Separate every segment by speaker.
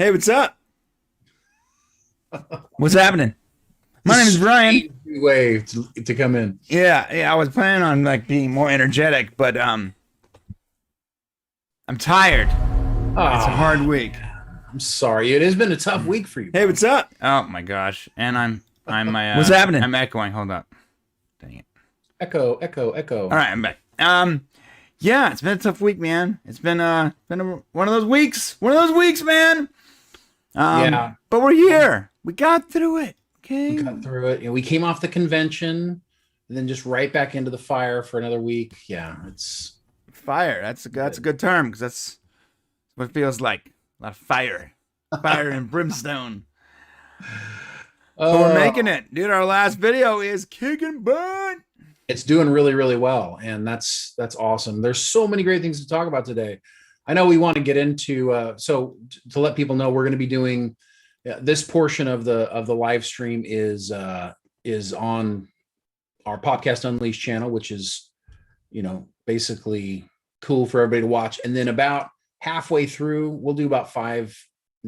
Speaker 1: Hey, what's up? What's happening? My name is Brian.
Speaker 2: Way to come in.
Speaker 1: Yeah, I was planning on like being more energetic, but I'm tired. It's a hard week.
Speaker 2: I'm sorry. It has been a tough week for you.
Speaker 1: Hey, what's up? Oh my gosh. And I'm my What's happening? I'm echoing. Hold up. Dang it.
Speaker 2: Echo, echo, echo.
Speaker 1: All right, I'm back. Yeah, it's been a tough week, man. It's been one of those weeks. One of those weeks, man.
Speaker 2: Yeah.
Speaker 1: But we're here. We got through it. Okay.
Speaker 2: We got through it. We came off the convention and then just right back into the fire for another week. Yeah, it's
Speaker 1: fire. That's a good term because that's what it feels like. A lot of fire. Fire and brimstone. But we're making it. Dude, our last video is kicking butt.
Speaker 2: It's doing really, really well. And that's awesome. There's so many great things to talk about today. I know we want to get into so to let people know we're going to be doing this portion of the live stream is on our Popcast Unleashed channel, which is, basically cool for everybody to watch. And then about halfway through, we'll do about 5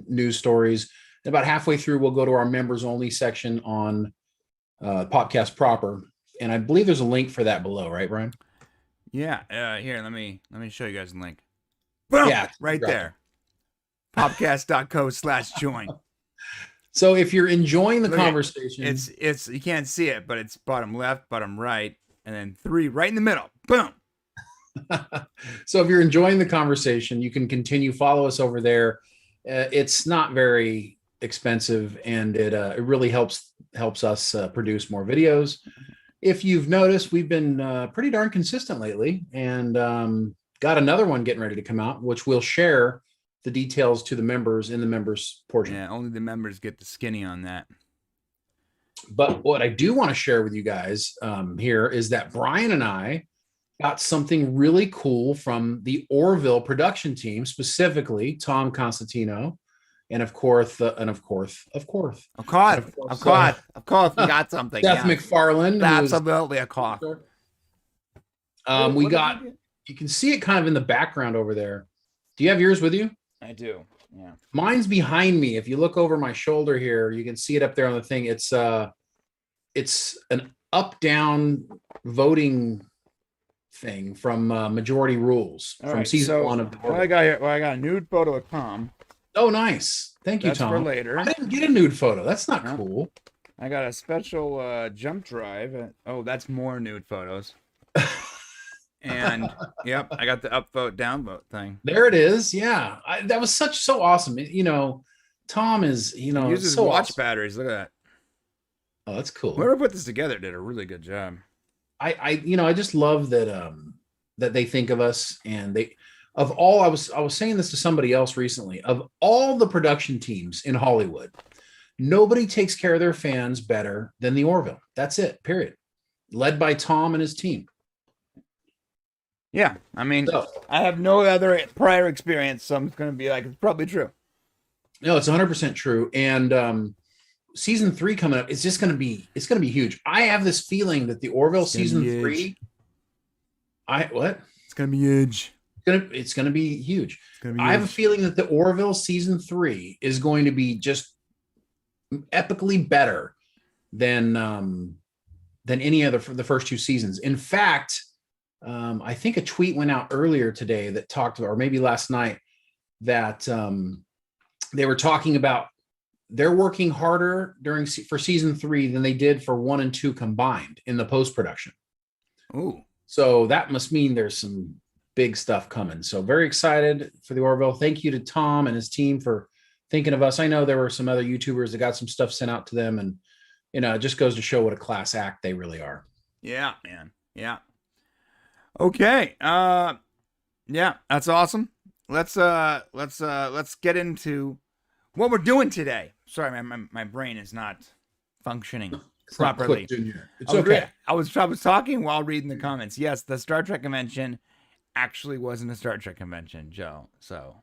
Speaker 2: news stories. And about halfway through, we'll go to our members only section on Popcast proper. And I believe there's a link for that below, right, Brian?
Speaker 1: Yeah. Here, let me show you guys the link. Boom! Yeah, right there. Popcast.co/join.
Speaker 2: So if you're enjoying the conversation,
Speaker 1: it's you can't see it, but it's bottom left, bottom right, and then 3 right in the middle. Boom.
Speaker 2: So if you're enjoying the conversation, you can continue follow us over there. It's not very expensive, and it really helps us produce more videos. If you've noticed, we've been pretty darn consistent lately, and got another one getting ready to come out, which we'll share the details to the members in the members portion.
Speaker 1: Yeah, only the members get the skinny on that.
Speaker 2: But what I do want to share with you guys here is that Brian and I got something really cool from the Orville production team, specifically Tom Constantino, and of course, we got something.
Speaker 1: Seth
Speaker 2: MacFarlane.
Speaker 1: Absolutely a cough.
Speaker 2: You can see it kind of in the background over there. Do you have yours with you?
Speaker 1: I do. Yeah.
Speaker 2: Mine's behind me. If you look over my shoulder here, you can see it up there on the thing. It's an up-down voting thing from Majority Rules from season 1 of the
Speaker 1: What I got here? Well, I got a nude photo of Tom.
Speaker 2: Oh, nice. Thank you,
Speaker 1: That's
Speaker 2: Tom.
Speaker 1: for later.
Speaker 2: I didn't get a nude photo. That's not cool.
Speaker 1: I got a special jump drive. Oh, that's more nude photos. And yep, I got the upvote downvote thing.
Speaker 2: There it is. Yeah, that was so awesome. Tom is
Speaker 1: he uses
Speaker 2: so
Speaker 1: watch
Speaker 2: awesome.
Speaker 1: batteries. Look at that.
Speaker 2: Oh, that's cool.
Speaker 1: Whoever put this together did a really good job.
Speaker 2: I just love that that they think of us, and I was saying this to somebody else recently. Of all the production teams in Hollywood, nobody takes care of their fans better than the Orville. That's it. Period. Led by Tom and his team.
Speaker 1: Yeah, I mean, I have no other prior experience, so I'm going to be like, it's probably true.
Speaker 2: No, it's 100% true. And season 3 coming up, it's going to be huge. I have this feeling that the Orville season 3,
Speaker 1: it's going to be huge.
Speaker 2: It's going to be huge. I have a feeling that the Orville season 3 is going to be just epically better than any other for the first 2 seasons. In fact, I think a tweet went out earlier today that talked about, or maybe last night, that they were talking about they're working harder for season 3 than they did for 1 and 2 combined in the post-production.
Speaker 1: Ooh.
Speaker 2: So that must mean there's some big stuff coming. So very excited for the Orville. Thank you to Tom and his team for thinking of us. I know there were some other YouTubers that got some stuff sent out to them, and it just goes to show what a class act they really are.
Speaker 1: Yeah, man. Yeah. Okay. Yeah, that's awesome. Let's get into what we're doing today. Sorry, my brain is not functioning properly.
Speaker 2: It's okay.
Speaker 1: I was talking while reading the comments. Yes, the Star Trek convention actually wasn't a Star Trek convention, Joe. So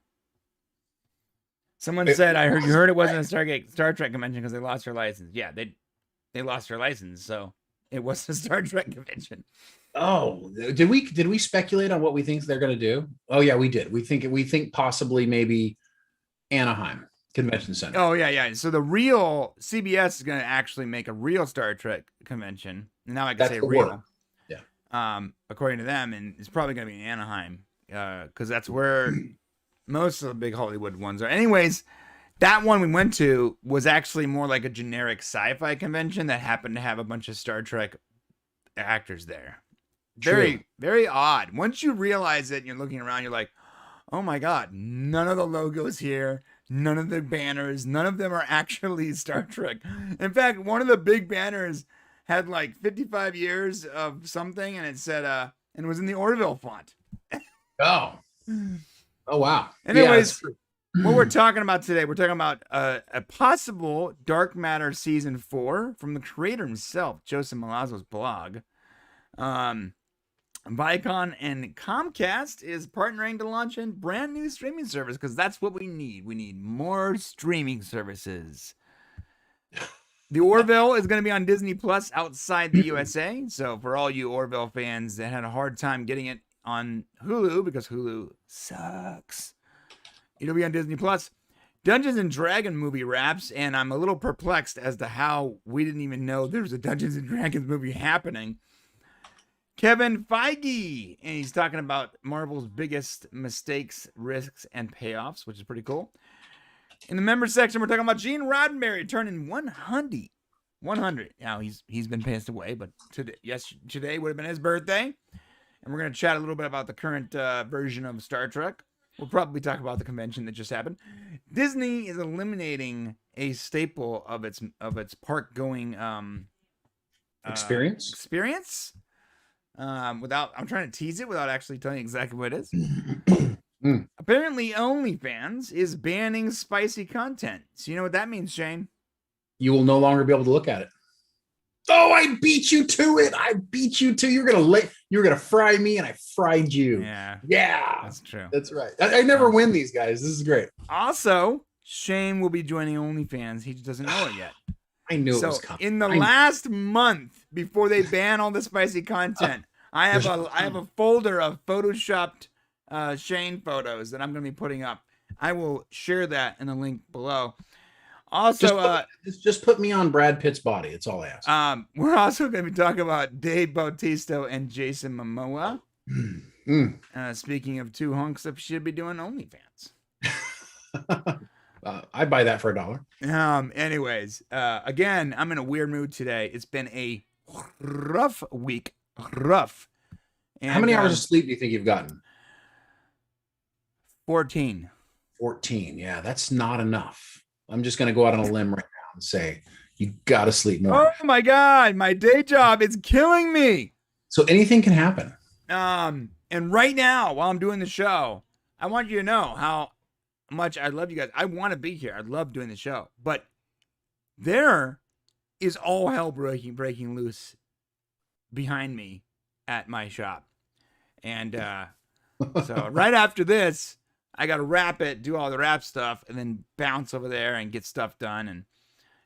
Speaker 1: someone said you heard it wasn't a Star Trek convention because they lost their license. Yeah, they lost their license, so it was a Star Trek convention.
Speaker 2: Oh, did we speculate on what we think they're going to do? Oh yeah, we did. We think possibly maybe Anaheim. Convention Center.
Speaker 1: Oh yeah. So the real CBS is going to actually make a real Star Trek convention. Now I can say real.
Speaker 2: Word.
Speaker 1: According to them, and it's probably going to be in Anaheim, because that's where most of the big Hollywood ones are. Anyways, that one we went to was actually more like a generic sci-fi convention that happened to have a bunch of Star Trek actors there. Very, very odd. Once you realize it and you're looking around, you're like, oh my God, none of the logos here, none of the banners, none of them are actually Star Trek. In fact, one of the big banners had like 55 years of something, and it said, and it was in the Orville font.
Speaker 2: Oh wow.
Speaker 1: Anyways, what we're talking about today, we're talking about a possible Dark Matter season 4 from the creator himself, Joseph Malazzo's blog. Viacom and Comcast is partnering to launch a brand new streaming service, because that's what we need. We need more streaming services. The Orville is going to be on Disney Plus outside the USA. So for all you Orville fans that had a hard time getting it on Hulu, because Hulu sucks, it'll be on Disney Plus. Dungeons and Dragons movie wraps, and I'm a little perplexed as to how we didn't even know there was a Dungeons and Dragons movie happening. Kevin Feige, and he's talking about Marvel's biggest mistakes, risks, and payoffs, which is pretty cool. In the member section, we're talking about Gene Roddenberry turning 100. 100. Now, he's been passed away, but today would have been his birthday. And we're going to chat a little bit about the current version of Star Trek. We'll probably talk about the convention that just happened. Disney is eliminating a staple of its park-going
Speaker 2: experience.
Speaker 1: I'm trying to tease it without actually telling you exactly what it is. Apparently, OnlyFans is banning spicy content. So you know what that means, Shane?
Speaker 2: You will no longer be able to look at it. Oh, I beat you to it. You're gonna fry me, and I fried you.
Speaker 1: Yeah,
Speaker 2: that's
Speaker 1: true.
Speaker 2: That's right. I never win these guys. This is great.
Speaker 1: Also, Shane will be joining OnlyFans. He just doesn't know it yet.
Speaker 2: I knew it was coming.
Speaker 1: In the last month before they ban all the spicy content, I have a folder of photoshopped Shane photos that I'm going to be putting up. I will share that in the link below. Also,
Speaker 2: just put me on Brad Pitt's body. It's all I ask.
Speaker 1: We're also going to be talking about Dave Bautista and Jason Momoa. Speaking of two hunks that should be doing OnlyFans.
Speaker 2: I'd buy that for $1.
Speaker 1: Anyways, again, I'm in a weird mood today. It's been a rough week. And,
Speaker 2: how many hours of sleep do you think you've gotten?
Speaker 1: 14.
Speaker 2: 14. Yeah, that's not enough. I'm just going to go out on a limb right now and say, you got to sleep more.
Speaker 1: Oh my God. My day job is killing me.
Speaker 2: So anything can happen.
Speaker 1: And right now, while I'm doing the show, I want you to know how much I love you guys. I want to be here. I love doing the show, but there is all hell breaking loose behind me at my shop. And so right after this, I got to wrap it, do all the wrap stuff, and then bounce over there and get stuff done. And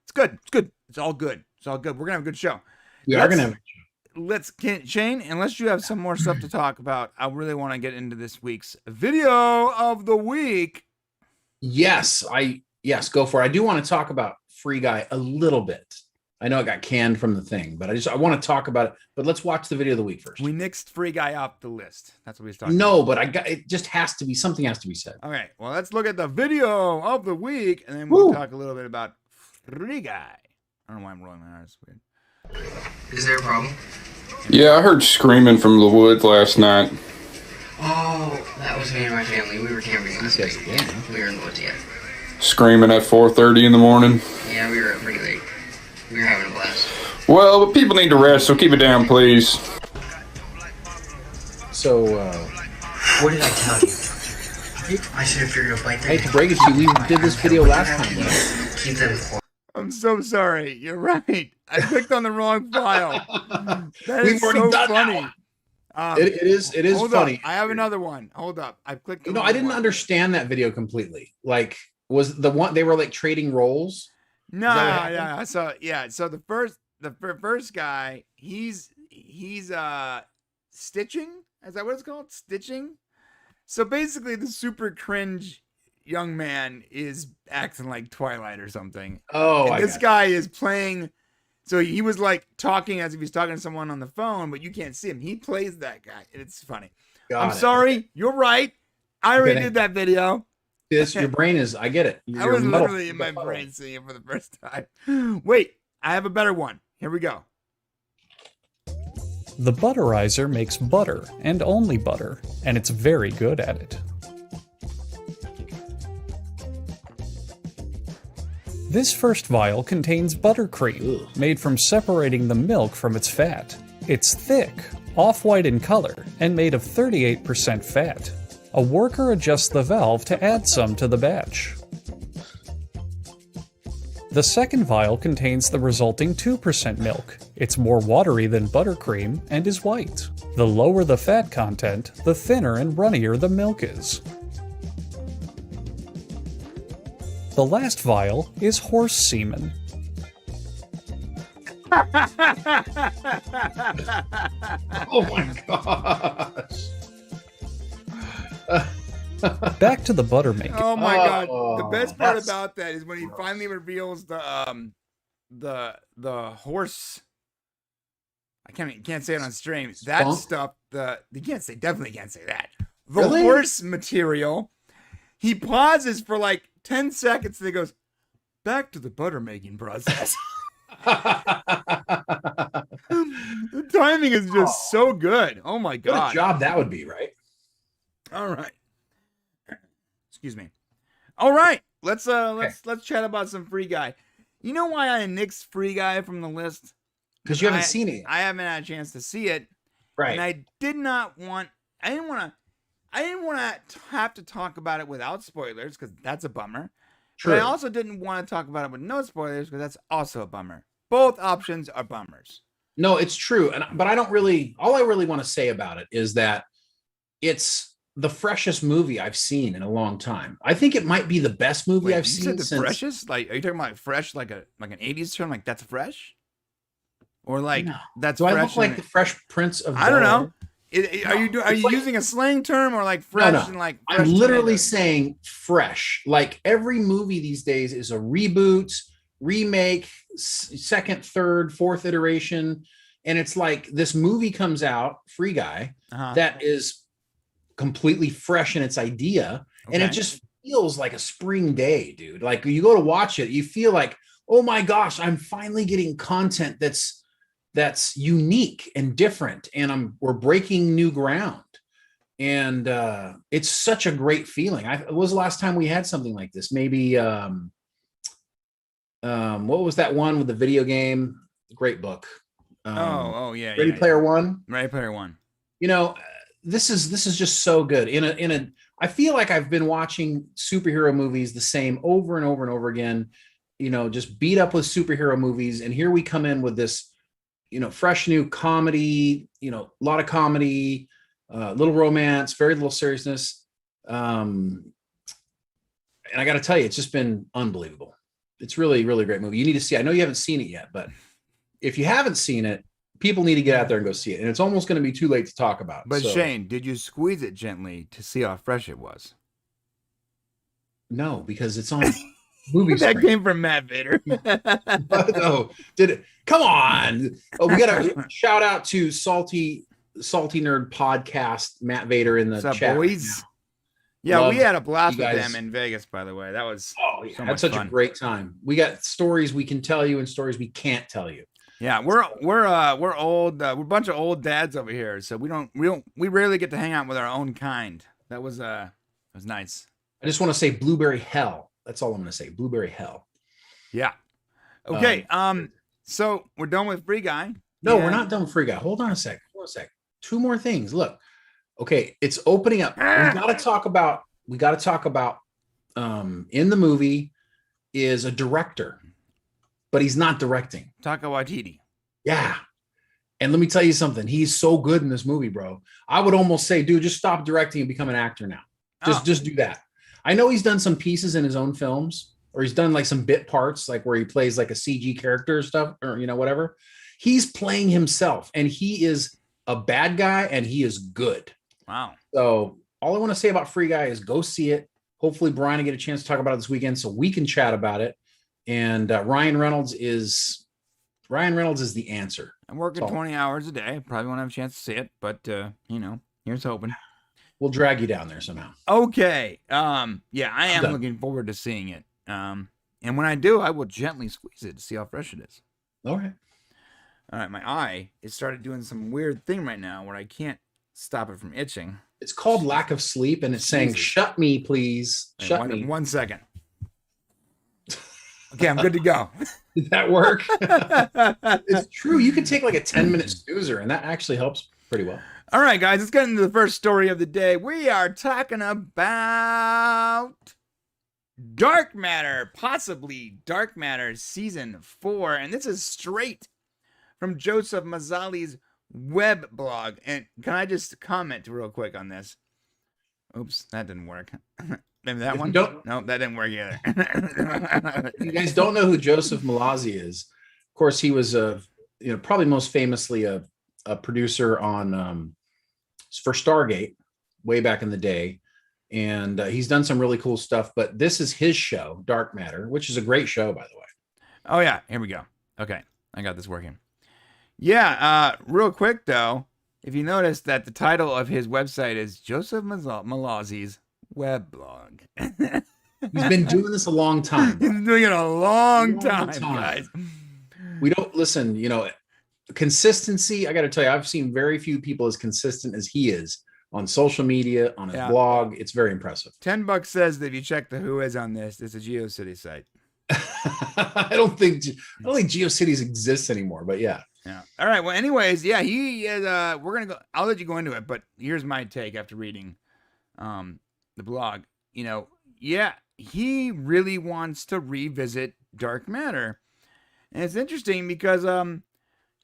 Speaker 1: it's good. It's all good. We're going to have a good show.
Speaker 2: We are going to have a show.
Speaker 1: Shane, unless you have some more stuff to talk about, I really want to get into this week's video of the week.
Speaker 2: Yes, go for it. I do want to talk about Free Guy a little bit. I know it got canned from the thing, but I want to talk about it. But let's watch the video of the week first.
Speaker 1: We nixed Free Guy off the list. That's what he's talking
Speaker 2: about.
Speaker 1: No,
Speaker 2: but it just has to be, something has to be said.
Speaker 1: Okay, well, let's look at the video of the week, and then we'll talk a little bit about Free Guy. I don't know why I'm rolling my eyes. Weird.
Speaker 3: Is there a problem?
Speaker 4: Yeah, I heard screaming from the woods last night.
Speaker 3: Oh, that was me and my family. We were camping last night.
Speaker 2: Yeah.
Speaker 3: We were in the woods, yeah.
Speaker 4: Screaming at 4:30 in the morning.
Speaker 3: Yeah, we were up pretty late. We were having a blast.
Speaker 4: Well, but people need to rest, so keep it down, please.
Speaker 2: So,
Speaker 3: what did I tell you? I should have figured a bite.
Speaker 2: I hate to break it to you, we did this video last time.
Speaker 3: Right? Keep them quiet.
Speaker 1: I'm so sorry. You're right. I clicked on the wrong file. That is
Speaker 2: We've already
Speaker 1: so
Speaker 2: done
Speaker 1: funny.
Speaker 2: It is funny.
Speaker 1: Up. I have another one. Hold up. I've clicked.
Speaker 2: I didn't understand that video completely. Like, was the one they were like trading roles?
Speaker 1: No, yeah. So the first guy, he's stitching. Is that what it's called? Stitching. So basically, the super cringe young man is acting like Twilight or something.
Speaker 2: Oh,
Speaker 1: And this guy is playing. So he was like talking as if he's talking to someone on the phone, but you can't see him. He plays that guy. And it's funny. I'm sorry. You're right. I already did that video.
Speaker 2: Your brain is, I get it.
Speaker 1: I was literally in my brain seeing it for the first time. Wait, I have a better one. Here we go.
Speaker 5: The butterizer makes butter, and only butter, and it's very good at it. This first vial contains buttercream, made from separating the milk from its fat. It's thick, off-white in color, and made of 38% fat. A worker adjusts the valve to add some to the batch. The second vial contains the resulting 2% milk. It's more watery than buttercream and is white. The lower the fat content, the thinner and runnier the milk is. The last vial is horse semen.
Speaker 2: Oh my gosh.
Speaker 5: Back to the butter making.
Speaker 1: Oh my god! The best part
Speaker 2: that's
Speaker 1: about that is when he finally reveals the horse. I can't say it on stream. That
Speaker 2: Spunk?
Speaker 1: stuff. You definitely can't say that. The
Speaker 2: Really?
Speaker 1: horse material. He pauses for like 10 seconds and he goes back to the butter making process. The timing is just so good. Oh my god!
Speaker 2: What a job that would be, right?
Speaker 1: All right. Excuse me. All right. Let's chat about some Free Guy. You know why I nixed Free Guy from the list?
Speaker 2: Because you haven't seen it.
Speaker 1: I haven't had a chance to see it.
Speaker 2: Right.
Speaker 1: And I didn't want to have to talk about it without spoilers because that's a bummer.
Speaker 2: True.
Speaker 1: But I also didn't want to talk about it with no spoilers because that's also a bummer. Both options are bummers.
Speaker 2: No, it's true. But I don't really, all I really want to say about it is that it's the freshest movie I've seen in a long time. I think it might be the best movie
Speaker 1: Wait,
Speaker 2: I've
Speaker 1: you
Speaker 2: seen
Speaker 1: said the
Speaker 2: since
Speaker 1: freshest? Like, are you talking about fresh like an 80s term? Like that's fresh? Or like that's
Speaker 2: Do
Speaker 1: fresh?
Speaker 2: I look like the Fresh Prince of
Speaker 1: I don't know.
Speaker 2: Bel-Air?
Speaker 1: Are you using a slang term or like fresh and like fresh
Speaker 2: I'm literally
Speaker 1: tomatoes?
Speaker 2: saying fresh. Like every movie these days is a reboot, remake, second, third, fourth iteration. And it's like this movie comes out, Free Guy, that is completely fresh in its idea. And it just feels like a spring day, dude. Like you go to watch it, you feel like, oh my gosh, I'm finally getting content that's unique and different. And we're breaking new ground. And it's such a great feeling. It was the last time we had something like this. Maybe what was that one with the video game? Great book.
Speaker 1: Yeah.
Speaker 2: Ready Player One.
Speaker 1: Ready Player One.
Speaker 2: You know, this is just so good. I feel like I've been watching superhero movies the same over and over and over again. You know, just beat up with superhero movies, and here we come in with this, you know, fresh new comedy. You know, a lot of comedy, little romance, very little seriousness. And I got to tell you, it's just been unbelievable. It's really, really great movie. You need to see. I know you haven't seen it yet, but if you haven't seen it, people need to get out there and go see it. And it's almost going to be too late to talk about.
Speaker 1: But Shane, did you squeeze it gently to see how fresh it was?
Speaker 2: No, because it's on movie
Speaker 1: That
Speaker 2: screen.
Speaker 1: came from Matt Vader.
Speaker 2: No, did it? Come on. Oh, we got to shout out to Salty Nerd Podcast, Matt Vader in the
Speaker 1: What's up,
Speaker 2: chat.
Speaker 1: boys? Yeah,
Speaker 2: Love
Speaker 1: we had a blast
Speaker 2: you
Speaker 1: with
Speaker 2: guys.
Speaker 1: them in Vegas, by the way. That was
Speaker 2: That's such a great time. We got stories we can tell you and stories we can't tell you.
Speaker 1: Yeah, we're old. We're a bunch of old dads over here, so we rarely get to hang out with our own kind. That was nice.
Speaker 2: I just want to say Blueberry Hell. That's all I'm going to say. Blueberry Hell.
Speaker 1: Yeah. Okay. So we're done with Free Guy.
Speaker 2: No,
Speaker 1: Yeah.
Speaker 2: we're not done with Free Guy. Hold on a sec. Two more things. Look. Okay, it's opening up. We got to talk about in the movie is a director, but he's not directing.
Speaker 1: Taika Waititi.
Speaker 2: Yeah. And let me tell you something. He's so good in this movie, bro. I would almost say, dude, just stop directing and become an actor now. Just do that. I know he's done some pieces in his own films, or he's done like some bit parts, like where he plays like a CG character or stuff, or, you know, whatever. He's playing himself, and he is a bad guy, and he is good.
Speaker 1: Wow.
Speaker 2: So all I want to say about Free Guy is go see it. Hopefully, Brian will get a chance to talk about it this weekend so we can chat about it. And Ryan Reynolds is the answer.
Speaker 1: I'm working 20 hours a day. Probably won't have a chance to see it, but here's hoping.
Speaker 2: We'll drag you down there somehow.
Speaker 1: Okay. Yeah, I am looking forward to seeing it. And when I do, I will gently squeeze it to see how fresh it is.
Speaker 2: All right.
Speaker 1: All right, my eye has started doing some weird thing right now where I can't stop it from itching.
Speaker 2: It's called lack of sleep, and it's saying, "Shut me, please. Shut me."
Speaker 1: 1 second. Okay, I'm good to go.
Speaker 2: Did that work? It's true. You could take like a 10-minute snoozer, and that actually helps pretty well.
Speaker 1: All right, guys, let's get into the first story of the day. We are talking about Dark Matter, possibly Dark Matter Season 4. And this is straight from Joseph Mazzali's web blog. And can I just comment real quick on this? Oops, that didn't work. Maybe that one? No, that didn't work either.
Speaker 2: You guys don't know who Joseph Malazzi is. Of course, he was probably most famously a producer on for Stargate way back in the day. And he's done some really cool stuff, but this is his show, Dark Matter, which is a great show, by the way.
Speaker 1: Oh, yeah. Here we go. Okay. I got this working. Yeah. Real quick, though, if you notice that the title of his website is Joseph Malazzi's web blog.
Speaker 2: He's been doing this a long time.
Speaker 1: He's been doing it a long time, guys.
Speaker 2: We don't listen, consistency. I got to tell you, I've seen very few people as consistent as he is on social media, on his blog. It's very impressive. $10
Speaker 1: says that if you check the Who Is on this, it's a GeoCities site.
Speaker 2: I don't think GeoCities exists anymore, but yeah.
Speaker 1: Yeah. All right. Well, anyways, yeah, he is, we're going to go, I'll let you go into it, but here's my take after reading, the blog. He really wants to revisit Dark Matter. And it's interesting because,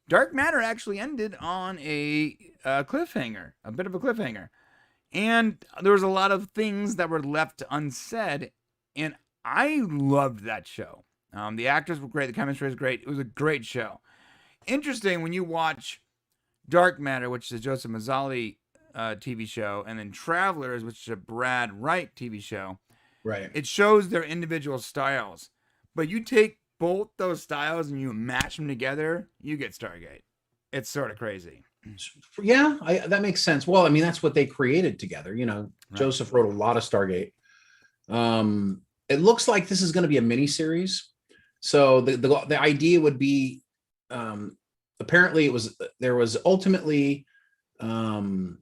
Speaker 1: Dark Matter actually ended on a cliffhanger, a bit of a cliffhanger. And there was a lot of things that were left unsaid. And I loved that show. The actors were great. The chemistry was great. It was a great show. Interesting when you watch Dark Matter, which is a Joseph Mazzali TV show, and then Travelers, which is a Brad Wright TV show.
Speaker 2: Right.
Speaker 1: It shows their individual styles. But you take both those styles and you match them together, you get Stargate. It's sort of crazy.
Speaker 2: Yeah, that makes sense. Well, I mean, that's what they created together. Right. Joseph wrote a lot of Stargate. It looks like this is going to be a mini series. So the idea would be, apparently there was ultimately landing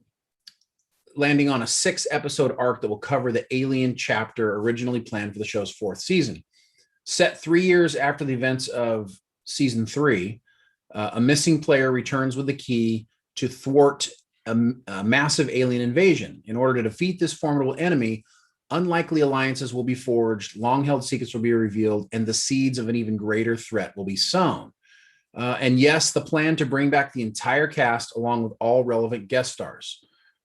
Speaker 2: on a 6-episode arc that will cover the Alien chapter originally planned for the show's 4th season. Set 3 years after the events of season 3, a missing player returns with the key to thwart a massive alien invasion. In order to defeat this formidable enemy, unlikely alliances will be forged, long-held secrets will be revealed, and the seeds of an even greater threat will be sown. And yes, the plan to bring back the entire cast along with all relevant guest stars.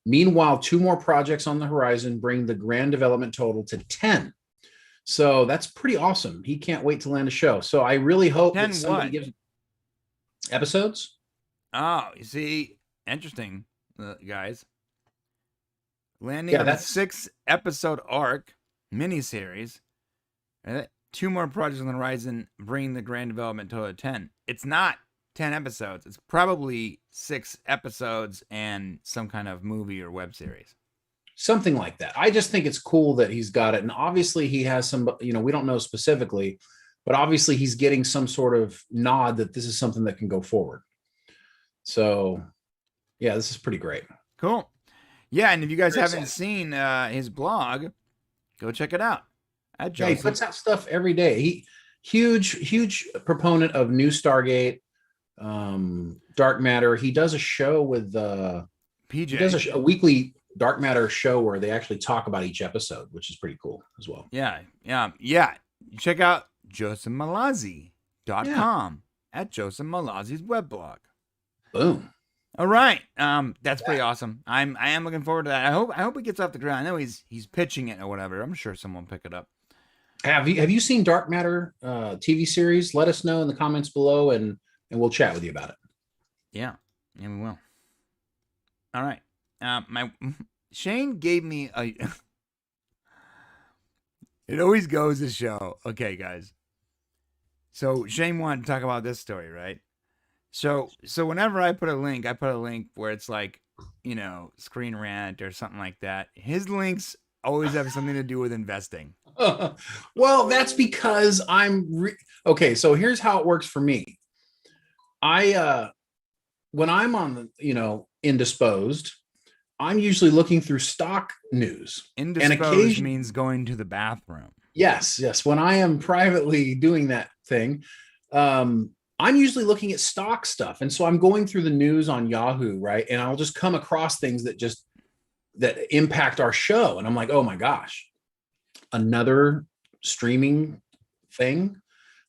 Speaker 2: Meanwhile, 2 more projects on the horizon bring the grand development total to 10. So that's pretty awesome. He can't wait to land a show. So I really hope that somebody gives episodes.
Speaker 1: Oh, you see, interesting, guys. Landing on a 6-episode arc miniseries. 2 more projects on the horizon, bringing the grand development total to 10. It's not 10 episodes. It's probably 6 episodes and some kind of movie or web series.
Speaker 2: Something like that. I just think it's cool that he's got it. And obviously he has some, we don't know specifically, but obviously he's getting some sort of nod that this is something that can go forward. So yeah, this is pretty great.
Speaker 1: Cool. Yeah. And if you guys haven't seen his blog, go check it out.
Speaker 2: Yeah, he puts out stuff every day. He huge proponent of new Stargate, Dark Matter. He does a show with PJ. He does a weekly Dark Matter show where they actually talk about each episode, which is pretty cool as well.
Speaker 1: Yeah. Check out josephmalazzi.com at Joseph Malazzi's web blog.
Speaker 2: Boom.
Speaker 1: All right. That's pretty awesome. I am looking forward to that. I hope it gets off the ground. I know he's pitching it or whatever. I'm sure someone will pick it up.
Speaker 2: Have you seen Dark Matter TV series? Let us know in the comments below and we'll chat with you about it.
Speaker 1: Yeah, we will. All right. Shane gave me It always goes to show. Okay, guys. So Shane wanted to talk about this story, right? So whenever I put a link where it's like, Screen Rant or something like that. His links always have something to do with investing.
Speaker 2: Well, that's because okay. So here's how it works for me. When I'm on the, indisposed, I'm usually looking through stock news.
Speaker 1: Indisposed means going to the bathroom.
Speaker 2: Yes. When I am privately doing that thing, I'm usually looking at stock stuff. And so I'm going through the news on Yahoo, right? And I'll just come across things that impact our show. And I'm like, oh my gosh, another streaming thing,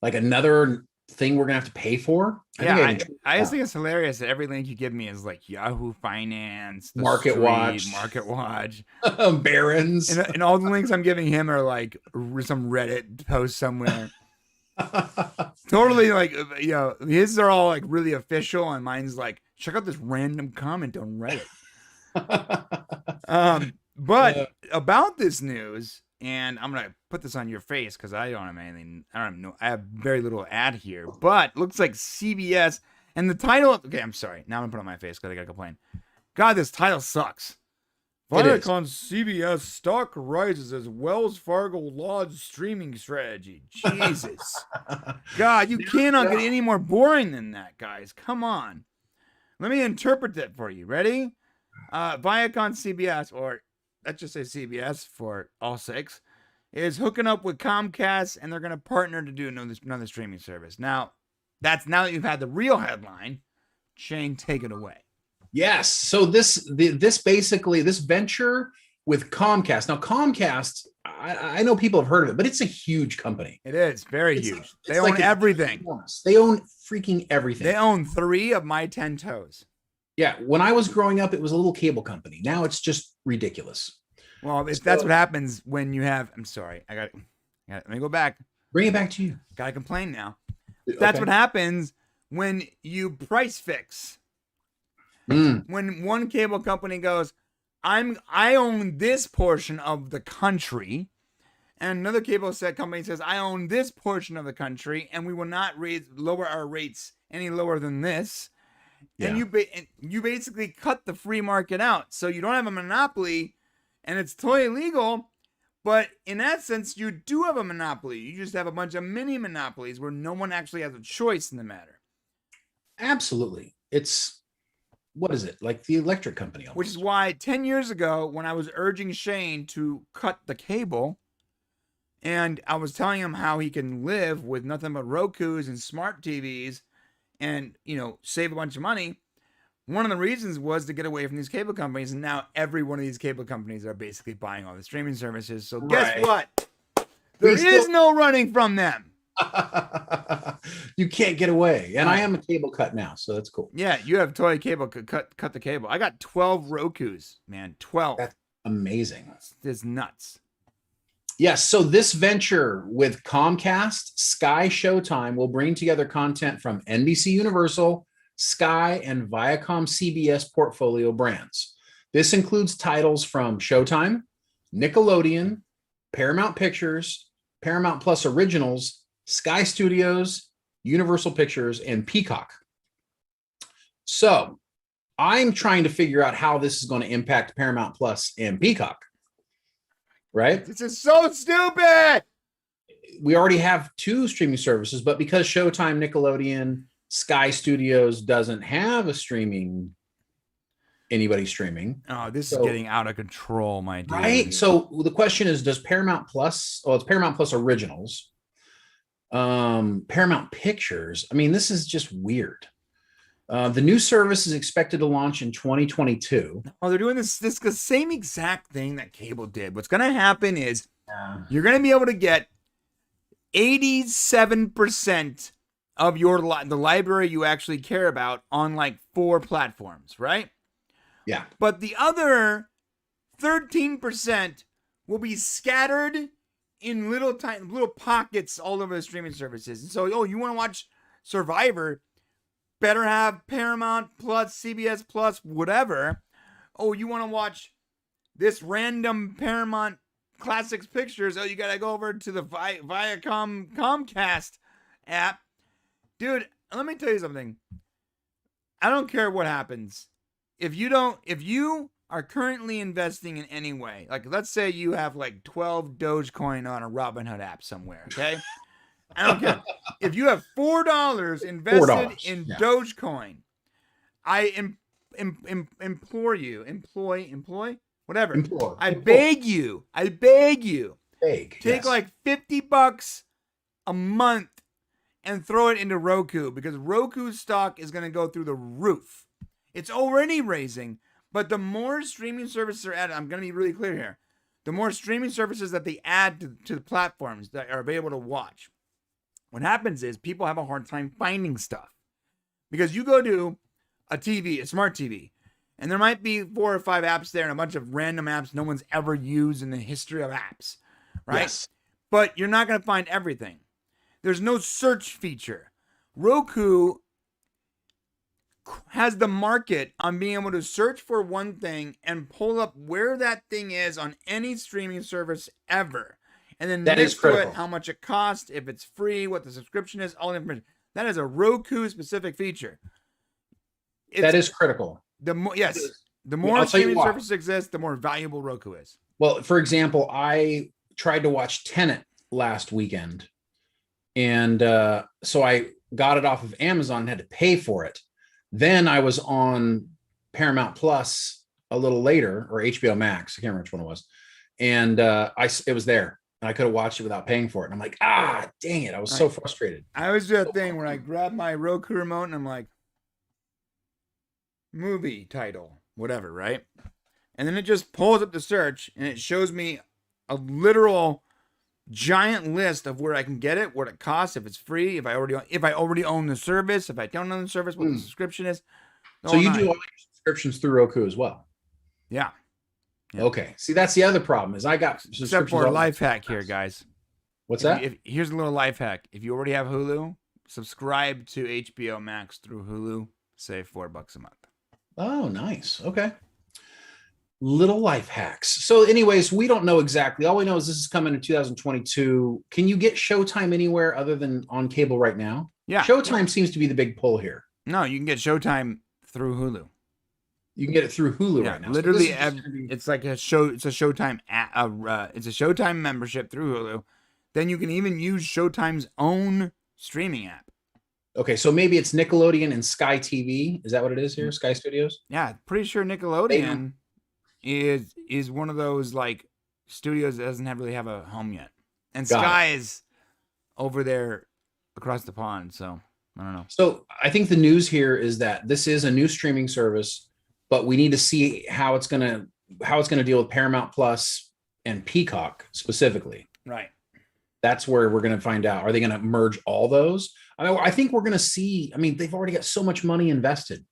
Speaker 2: like another thing we're gonna have to pay for.
Speaker 1: I just think it's hilarious that every link you give me is like Yahoo Finance,
Speaker 2: Market Watch, Barron's,
Speaker 1: and all the links I'm giving him are like some Reddit post somewhere. Totally, like, his are all like really official, and mine's like, check out this random comment on Reddit. But about this news, and I'm gonna put this on your face because I don't have anything. I don't know. I have very little ad here, but looks like CBS and the title. Okay, I'm sorry. Now I'm gonna put it on my face because I gotta complain. God, this title sucks. Viacom CBS stock rises as Wells Fargo lauds streaming strategy. Jesus. God, you cannot get any more boring than that, guys. Come on. Let me interpret that for you. Ready? Viacom CBS, or let's just say CBS for all sakes, is hooking up with Comcast, and they're going to partner to do another streaming service. Now that you've had the real headline. Shane, take it away.
Speaker 2: Yes. So this venture with Comcast. Now Comcast, I know people have heard of it, but it's a huge company.
Speaker 1: It is very huge. They own everything.
Speaker 2: They own freaking everything.
Speaker 1: They own 3 of my 10 toes.
Speaker 2: Yeah. When I was growing up, it was a little cable company. Now it's just ridiculous.
Speaker 1: Well, that's what happens when you have. I'm sorry. Let me go back.
Speaker 2: Bring it back to you.
Speaker 1: Gotta complain now. That's what happens when you price fix. When one cable company goes, I own this portion of the country, and another cable company says, I own this portion of the country, and we will not lower our rates any lower than this. Yeah. And you basically cut the free market out, so you don't have a monopoly, and it's totally legal. But in that sense, you do have a monopoly. You just have a bunch of mini monopolies where no one actually has a choice in the matter.
Speaker 2: Absolutely. It's, what is it? Like the electric company. Almost.
Speaker 1: Which is why 10 years ago, when I was urging Shane to cut the cable, and I was telling him how he can live with nothing but Rokus and smart TVs and, save a bunch of money, one of the reasons was to get away from these cable companies. And now every one of these cable companies are basically buying all the streaming services. So guess what? There is no running from them.
Speaker 2: You can't get away. And I am a cable cut now, so that's cool.
Speaker 1: Yeah, you have toy cable. Cut the cable. I got 12 Rokus, man. 12.
Speaker 2: That's amazing.
Speaker 1: It's nuts.
Speaker 2: Yes. So this venture with Comcast, Sky, Showtime will bring together content from NBC Universal, Sky, and Viacom CBS portfolio brands. This includes titles from Showtime, Nickelodeon, Paramount Pictures, Paramount Plus Originals, Sky Studios, Universal Pictures, and Peacock. So I'm trying to figure out how this is going to impact Paramount Plus and Peacock. Right?
Speaker 1: This is so stupid.
Speaker 2: We already have 2 streaming services, but because Showtime, Nickelodeon, Sky Studios doesn't have anybody streaming.
Speaker 1: Oh, this is getting out of control, my dude.
Speaker 2: Right? So the question is, does Paramount Plus, it's Paramount Plus Originals, Paramount Pictures, this is just weird. The new service is expected to launch in 2022.
Speaker 1: Oh, they're doing this the same exact thing that cable did. What's going to happen is you're going to be able to get 87% of the library you actually care about on like 4 platforms, right?
Speaker 2: Yeah.
Speaker 1: But the other 13% will be scattered in little pockets all over the streaming services. And so, you want to watch Survivor, better have Paramount Plus, CBS Plus, whatever. Oh, you want to watch this random Paramount classics pictures. Oh, you gotta go over to the Viacom Comcast app. Dude, let me tell you something. I don't care what happens. If you are currently investing in any way, like let's say you have like 12 Dogecoin on a Robinhood app somewhere, okay? I don't care. If you have $4 invested in Dogecoin, I implore you, employ, whatever. I beg you, take like $50 a month and throw it into Roku, because Roku's stock is going to go through the roof. It's already raising, but the more streaming services are added, I'm going to be really clear here. The more streaming services that they add to the platforms that are available to watch, what happens is people have a hard time finding stuff. Because you go to a TV, a smart TV, and there might be 4 or 5 apps there and a bunch of random apps no one's ever used in the history of apps, right?
Speaker 2: Yes.
Speaker 1: But you're not going to find everything. There's no search feature. Roku has the market on being able to search for one thing and pull up where that thing is on any streaming service ever. And then
Speaker 2: that is critical.
Speaker 1: How much it costs, if it's free, what the subscription is, all the information. That is a Roku specific feature.
Speaker 2: That is critical.
Speaker 1: The more streaming services exist, the more valuable Roku is.
Speaker 2: Well, for example, I tried to watch Tenet last weekend, and so I got it off of Amazon and had to pay for it. Then I was on Paramount Plus a little later, or HBO Max. I can't remember which one it was. And it was there. And I could have watched it without paying for it. And I'm like, dang it. I was so frustrated.
Speaker 1: I always do that thing where I grab my Roku remote and I'm like, movie title, whatever, right? And then it just pulls up the search and it shows me a literal giant list of where I can get it, what it costs, if it's free, if I already own the service, if I don't own the service, what the subscription is.
Speaker 2: So you do all your subscriptions through Roku as well?
Speaker 1: Yeah.
Speaker 2: Okay. See, that's the other problem is I got subscriptions.
Speaker 1: Except for a life hack here, guys.
Speaker 2: What's that?
Speaker 1: Here's a little life hack. If you already have Hulu, subscribe to HBO Max through Hulu. Save $4 a month.
Speaker 2: Oh, nice. Okay. Little life hacks. So anyways, we don't know exactly. All we know is this is coming in 2022. Can you get Showtime anywhere other than on cable right now?
Speaker 1: Yeah.
Speaker 2: Showtime seems to be the big pull here.
Speaker 1: No, you can get Showtime through Hulu.
Speaker 2: You can get it through Hulu right now.
Speaker 1: Literally, it's like a show. It's a Showtime. It's a Showtime membership through Hulu. Then you can even use Showtime's own streaming app.
Speaker 2: Okay, so maybe it's Nickelodeon and Sky TV. Is that what it is here? Sky Studios?
Speaker 1: Yeah, pretty sure Nickelodeon is one of those like studios that doesn't really have a home yet, and Sky is over there across the pond. So I don't know.
Speaker 2: So I think the news here is that this is a new streaming service, but we need to see how it's gonna deal with Paramount Plus and Peacock specifically.
Speaker 1: Right.
Speaker 2: That's where we're gonna find out. Are they gonna merge all those? I think we're gonna see. I mean, they've already got so much money invested.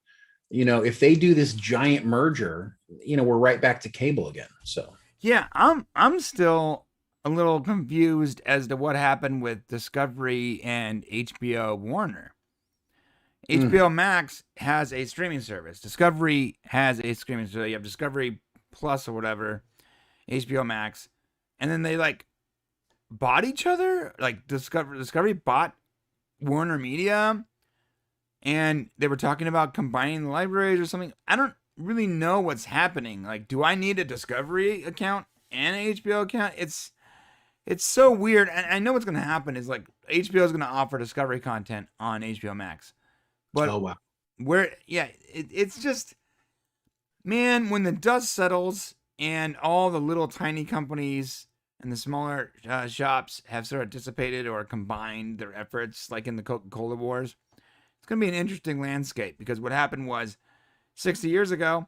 Speaker 2: You know, if they do this giant merger, you know, we're right back to cable again. So
Speaker 1: yeah, I'm still a little confused as to what happened with Discovery and HBO Warner. HBO Max has a streaming service. Discovery has a streaming service. You have Discovery Plus or whatever, HBO Max, and then they like bought each other. Like Discovery bought Warner Media, and they were talking about combining the libraries or something. I don't really know what's happening. Like, do I need a Discovery account and an HBO account? It's so weird. And I know what's going to happen is like HBO is going to offer Discovery content on HBO Max. But it's just, man, when the dust settles and all the little tiny companies and the smaller shops have sort of dissipated or combined their efforts, like in the Coca-Cola wars, it's going to be an interesting landscape, because what happened was 60 years ago,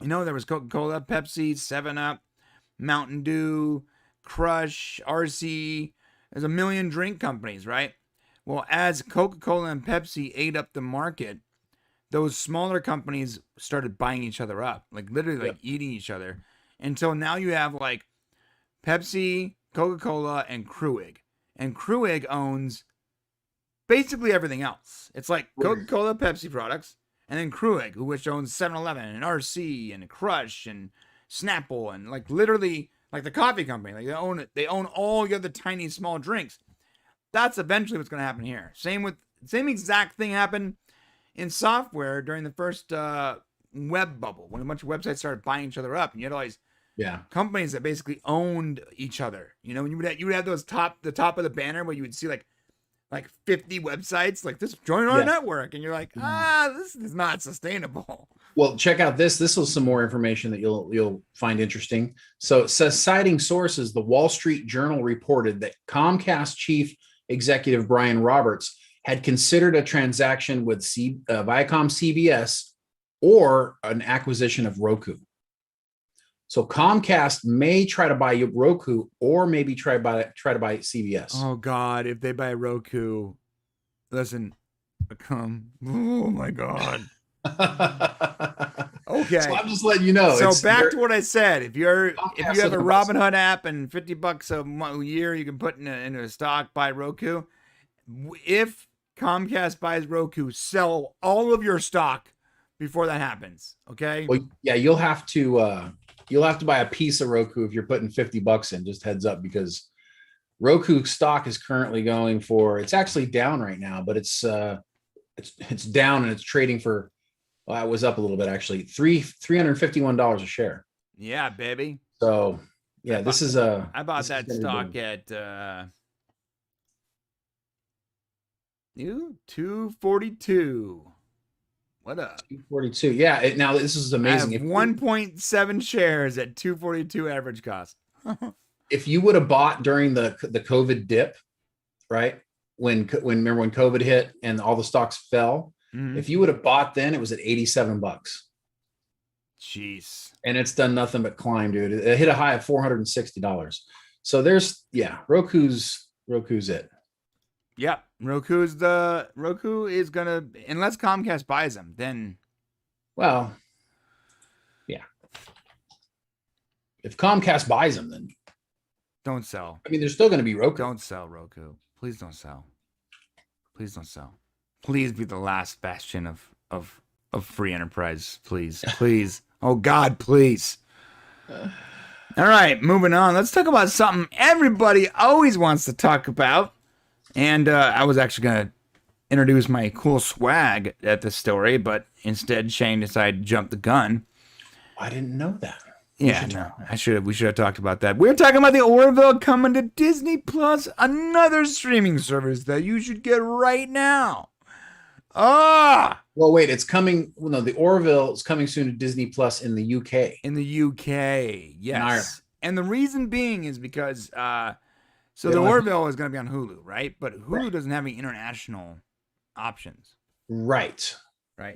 Speaker 1: you know, there was Coca-Cola, Pepsi, 7-Up, Mountain Dew, Crush, RC. There's a million drink companies, right? Well, as Coca-Cola and Pepsi ate up the market, those smaller companies started buying each other up, like literally like eating each other, until now you have like Pepsi, Coca-Cola, and Kruig. And Kruig owns basically everything else. It's like Coca-Cola, Pepsi products, and then Kruig, which owns 7-Eleven and RC and Crush and Snapple, and like literally like the coffee company. Like they own it. They own all the other tiny small drinks. That's eventually what's going to happen here. Same exact thing happened in software during the first web bubble, when a bunch of websites started buying each other up, and you had all these companies that basically owned each other. You know, you would have those the top of the banner where you would see like 50 websites, like this join our network, and you're like, this is not sustainable.
Speaker 2: Well, check out this. This is some more information that you'll find interesting. So it says, citing sources, the Wall Street Journal reported that Comcast chief executive Brian Roberts had considered a transaction with Viacom CBS or an acquisition of Roku. So Comcast may try to buy Roku, or maybe try to buy CBS.
Speaker 1: Oh God, if they buy Roku, listen, oh my God. Okay,
Speaker 2: so I'm just letting you know.
Speaker 1: So back to what I said. If you have a Robinhood app and $50 a year you can put into a stock, buy Roku. If Comcast buys Roku, sell all of your stock before that happens. Okay.
Speaker 2: Well, yeah, you'll have to buy a piece of Roku if you're putting $50 in. Just heads up, because Roku stock is currently going for, it's actually down right now, but it's down, and it's trading for, well, it was up a little bit actually, $351 a share.
Speaker 1: Yeah, baby.
Speaker 2: So yeah, I
Speaker 1: bought that stock at $242. What up?
Speaker 2: 242. Yeah. Now this is amazing.
Speaker 1: I have 1.7 shares at 242 average cost.
Speaker 2: If you would have bought during the COVID dip, right? When COVID hit and all the stocks fell, if you would have bought then, it was at $87.
Speaker 1: Jeez.
Speaker 2: And it's done nothing but climb, dude. It hit a high of $460. So Roku's it.
Speaker 1: Yep. Roku is gonna, unless Comcast buys them, then.
Speaker 2: Well, yeah. If Comcast buys them, then
Speaker 1: don't sell.
Speaker 2: I mean, there's still going to be Roku.
Speaker 1: Don't sell Roku. Please don't sell. Please don't sell. Please be the last bastion of free enterprise. Please, please. Oh God, please. All right, moving on. Let's talk about something everybody always wants to talk about. And I was actually going to introduce my cool swag at this story, but instead Shane decided to jump the gun.
Speaker 2: I didn't know that.
Speaker 1: Yeah, no, we should have talked about that. We're talking about the Orville coming to Disney Plus, another streaming service that you should get right now. Well,
Speaker 2: wait, it's coming. Well, no, the Orville is coming soon to Disney Plus in the UK.
Speaker 1: In the UK, yes. And the reason being is because so the Orville is going to be on Hulu, right? But Hulu doesn't have any international options.
Speaker 2: Right.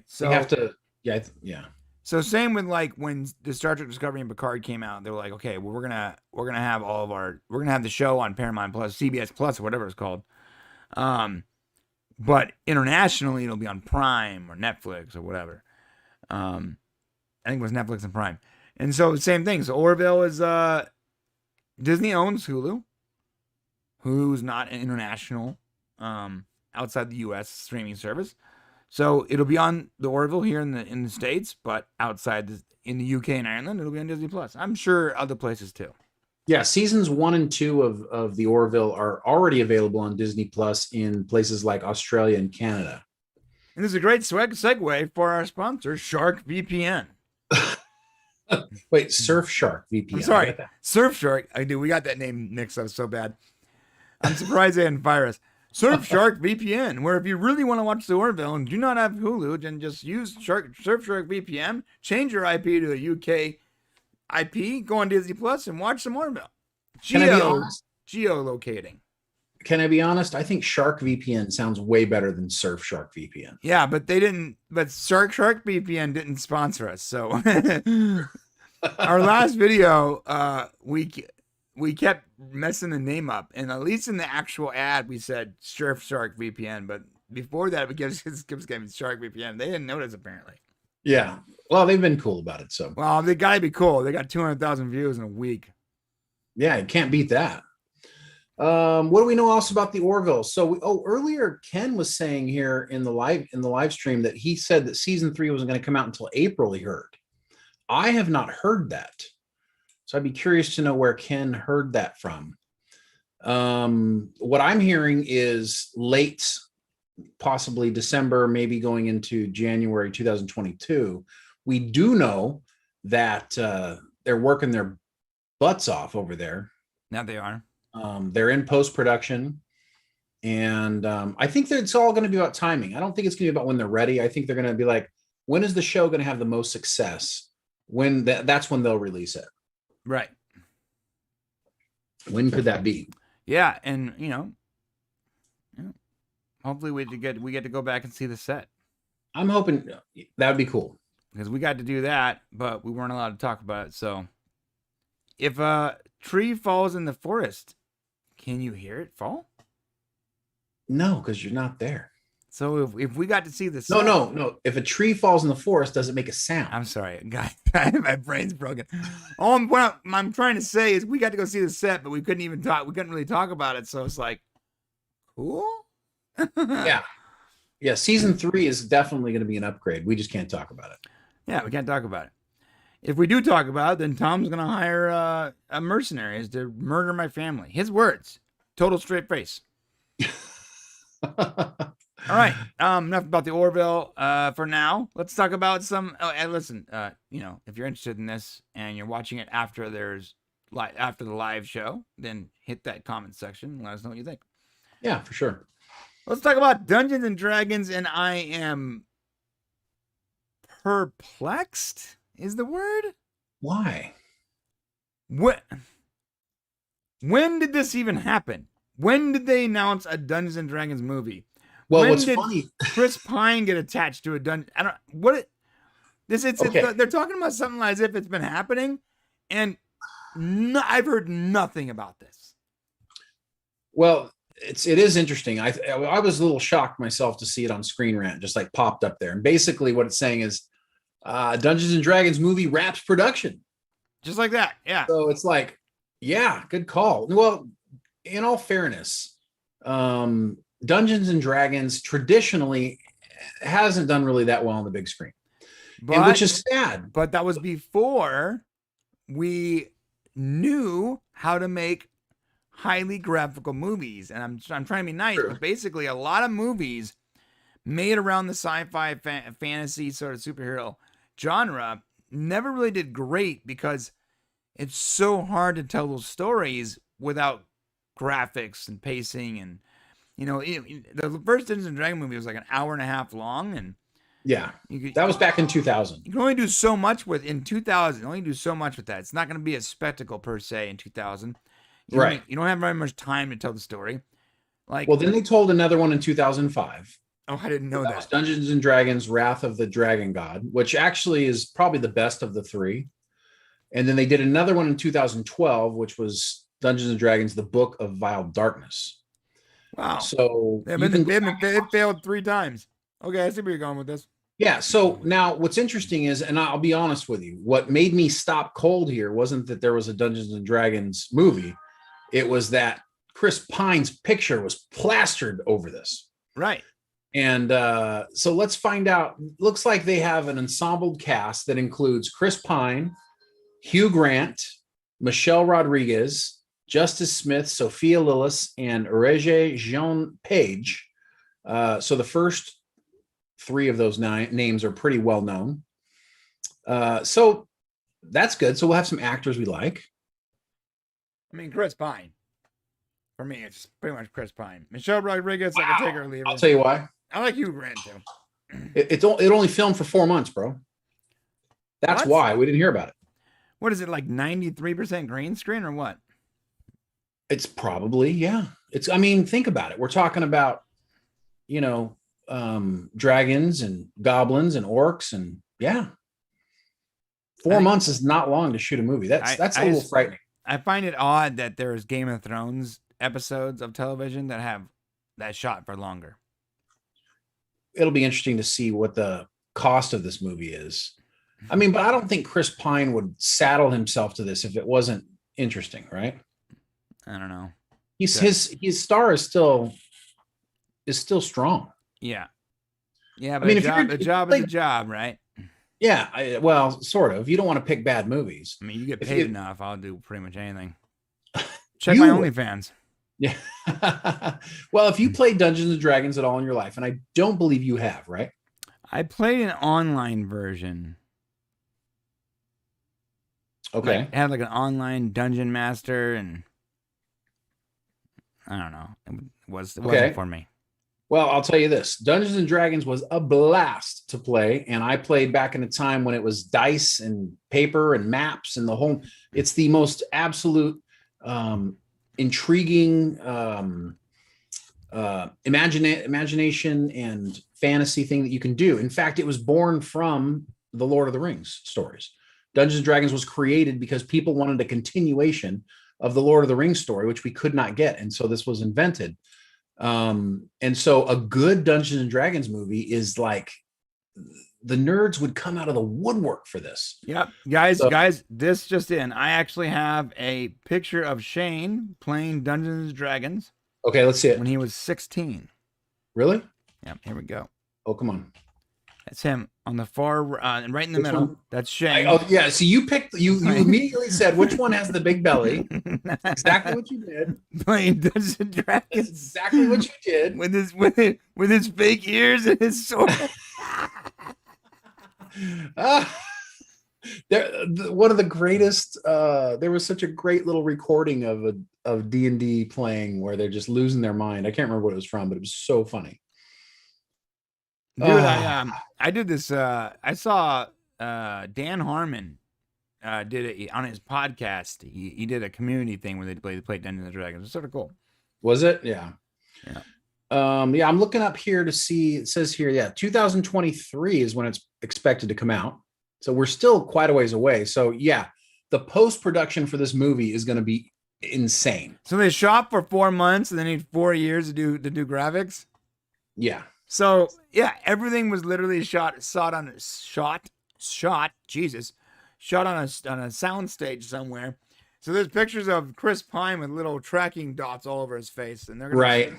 Speaker 1: So
Speaker 2: you have to, yeah.
Speaker 1: So same with like when the Star Trek Discovery and Picard came out, they were like, okay, well we're gonna have the show on Paramount Plus, CBS Plus, or whatever it's called. But internationally it'll be on Prime or Netflix or whatever. I think it was Netflix and Prime. And so same thing. So Orville is Disney owns Hulu. Hulu's not an international outside the US streaming service. So it'll be on the Orville here in the States, but in the UK and Ireland, it'll be on Disney Plus. I'm sure other places too.
Speaker 2: Yeah, seasons 1 and 2 of the Orville are already available on Disney Plus in places like Australia and Canada.
Speaker 1: And this is a great segue for our sponsor, Shark VPN.
Speaker 2: Wait, Surfshark VPN.
Speaker 1: I'm sorry, Surfshark. We got that name mixed up so bad. I'm surprised they didn't fire us. Surfshark VPN, where if you really want to watch the Orville and do not have Hulu, then just use Surfshark VPN, change your IP to a UK IP, go on Disney Plus, and watch some Orville. Geolocating.
Speaker 2: Can I be honest? I think Shark VPN sounds way better than Surfshark VPN.
Speaker 1: Yeah, but Shark VPN didn't sponsor us. So our last video, we kept messing the name up, and at least in the actual ad we said Surfshark VPN, but before that we kept getting Shark VPN. They didn't notice apparently.
Speaker 2: Yeah, well, they've been cool about it. So
Speaker 1: well, they gotta be cool. They got 200,000 views in a week.
Speaker 2: Yeah, you can't beat that. What do we know else about the Orville? So earlier Ken was saying here in the live stream that he said that season 3 wasn't going to come out until April. He heard. I have not heard that. So I'd be curious to know where Ken heard that from. What I'm hearing is late, possibly December, maybe going into January 2022. We do know that they're working their butts off over there.
Speaker 1: Now they are.
Speaker 2: They're in post-production. And I think that it's all going to be about timing. I don't think it's going to be about when they're ready. I think they're going to be like, when is the show going to have the most success? When that's when they'll release it.
Speaker 1: Right.
Speaker 2: When could that be?
Speaker 1: Yeah, and hopefully we get to go back and see the set.
Speaker 2: I'm hoping that would be cool.
Speaker 1: Because we got to do that, but we weren't allowed to talk about it. So if a tree falls in the forest, can you hear it fall?
Speaker 2: No, because you're not there.
Speaker 1: So if we got to see the set,
Speaker 2: No. If a tree falls in the forest, does it make a sound?
Speaker 1: I'm sorry, guys. My brain's broken. What I'm trying to say is we got to go see the set, but we couldn't even talk. We couldn't really talk about it. So it's like, cool.
Speaker 2: Yeah. Season 3 is definitely going to be an upgrade. We just can't talk about it.
Speaker 1: Yeah, we can't talk about it. If we do talk about it, then Tom's going to hire mercenaries to murder my family. His words. Total straight face. All right. Enough about the Orville for now. Let's talk about some. Oh, and listen. If you're interested in this and you're watching it after after the live show, then hit that comment section and let us know what you think.
Speaker 2: Yeah, for sure.
Speaker 1: Let's talk about Dungeons and Dragons, and I am perplexed. Is the word?
Speaker 2: Why?
Speaker 1: What? When did this even happen? When did they announce a Dungeons and Dragons movie?
Speaker 2: Well,
Speaker 1: when
Speaker 2: what's
Speaker 1: did
Speaker 2: funny?
Speaker 1: Chris Pine get attached to a dungeon? I don't. What?
Speaker 2: Okay.
Speaker 1: They're talking about something as if it's been happening, and I've heard nothing about this.
Speaker 2: Well, it is interesting. I was a little shocked myself to see it on Screen Rant, just like popped up there. And basically, what it's saying is, Dungeons and Dragons movie wraps production,
Speaker 1: just like that. Yeah.
Speaker 2: So it's like, yeah, good call. Well, in all fairness, Dungeons and Dragons traditionally hasn't done really that well on the big screen, which is sad.
Speaker 1: But that was before we knew how to make highly graphical movies. And I'm trying to be nice, but basically a lot of movies made around the sci-fi fantasy sort of superhero genre never really did great because it's so hard to tell those stories without graphics and pacing. And the first Dungeons and Dragons movie was like an hour and a half long, and
Speaker 2: yeah, that was back in 2000.
Speaker 1: You can only do so much with that. It's not going to be a spectacle per se in 2000. You don't have very much time to tell the story. Well,
Speaker 2: then they told another one in 2005.
Speaker 1: Oh, I didn't know that.
Speaker 2: Was Dungeons and Dragons: Wrath of the Dragon God, which actually is probably the best of the three. And then they did another one in 2012, which was Dungeons and Dragons: The Book of Vile Darkness.
Speaker 1: Wow.
Speaker 2: So
Speaker 1: they've failed 3 times. Okay, I see where you're going with this.
Speaker 2: Yeah. So now what's interesting is, and I'll be honest with you, what made me stop cold here wasn't that there was a Dungeons and Dragons movie. It was that Chris Pine's picture was plastered over this.
Speaker 1: Right.
Speaker 2: And so let's find out. Looks like they have an ensemble cast that includes Chris Pine, Hugh Grant, Michelle Rodriguez, Justice Smith, Sophia Lillis, and Regé Jean Page. So the first 3 of those 9 names are pretty well known. So that's good. So we'll have some actors we like.
Speaker 1: I mean, Chris Pine. For me, it's pretty much Chris Pine. Michelle Rodriguez, I can take her or leave her.
Speaker 2: I'll tell you why.
Speaker 1: I like Hugh Grant too.
Speaker 2: It only filmed for 4 months, bro. That's why we didn't hear about it.
Speaker 1: What is it, like 93% green screen or what?
Speaker 2: It's probably, yeah. I mean, think about it. We're talking about, dragons and goblins and orcs, and yeah. 4 months is not long to shoot a movie. That's a little frightening.
Speaker 1: I find it odd that there's Game of Thrones episodes of television that have that shot for longer.
Speaker 2: It'll be interesting to see what the cost of this movie is. I mean, but I don't think Chris Pine would saddle himself to this if it wasn't interesting, right?
Speaker 1: I don't know.
Speaker 2: His star is still strong.
Speaker 1: Yeah. Yeah, but a job is a job, right?
Speaker 2: Yeah, well, sort of. You don't want to pick bad movies.
Speaker 1: I mean, you get
Speaker 2: If
Speaker 1: paid
Speaker 2: you-
Speaker 1: enough, I'll do pretty much anything. Check
Speaker 2: You
Speaker 1: my
Speaker 2: would.
Speaker 1: OnlyFans.
Speaker 2: Yeah. Well, if you played Dungeons and Dragons at all in your life, and I don't believe you have, right?
Speaker 1: I played an online version.
Speaker 2: Okay.
Speaker 1: Like, it had like an online dungeon master, and I don't know. It wasn't for me.
Speaker 2: Well, I'll tell you this. Dungeons and Dragons was a blast to play, and I played back in a time when it was dice and paper and maps and the whole. It's the most absolute intriguing imagination and fantasy thing that you can do. In fact, it was born from the Lord of the Rings stories. Dungeons and Dragons was created because people wanted a continuation of the Lord of the Rings story, which we could not get, and so this was invented. And so a good Dungeons and Dragons movie is like the nerds would come out of the woodwork for this.
Speaker 1: Yep. Guys, this just in. I actually have a picture of Shane playing Dungeons and Dragons
Speaker 2: Okay, let's see it.
Speaker 1: when he was 16.
Speaker 2: Really?
Speaker 1: Yep, here we go.
Speaker 2: Oh, come on.
Speaker 1: That's him on the far and right in the
Speaker 2: Which
Speaker 1: middle.
Speaker 2: one?
Speaker 1: That's Shane.
Speaker 2: Oh, yeah. So you immediately said which one has the big belly. Exactly what you did.
Speaker 1: Playing Dungeons and
Speaker 2: That's
Speaker 1: Dragons
Speaker 2: exactly what you did.
Speaker 1: with his fake ears and his sword.
Speaker 2: One of the greatest. There was such a great little recording of D&D playing where they're just losing their mind. I can't remember what it was from, but it was so funny.
Speaker 1: Dude, I did this. I saw Dan Harmon did it on his podcast. He did a community thing where they played Dungeons and Dragons. It was sort of cool.
Speaker 2: Was it? Yeah.
Speaker 1: Yeah.
Speaker 2: Yeah, I'm looking up here to see. It says here, 2023 is when it's expected to come out. So we're still quite a ways away. So yeah, the post-production for this movie is going to be insane.
Speaker 1: So they shot for 4 months and they need 4 years to do graphics.
Speaker 2: Yeah.
Speaker 1: So yeah, everything was literally shot on a soundstage somewhere. So there's pictures of Chris Pine with little tracking dots all over his face, and they're gonna,
Speaker 2: Right.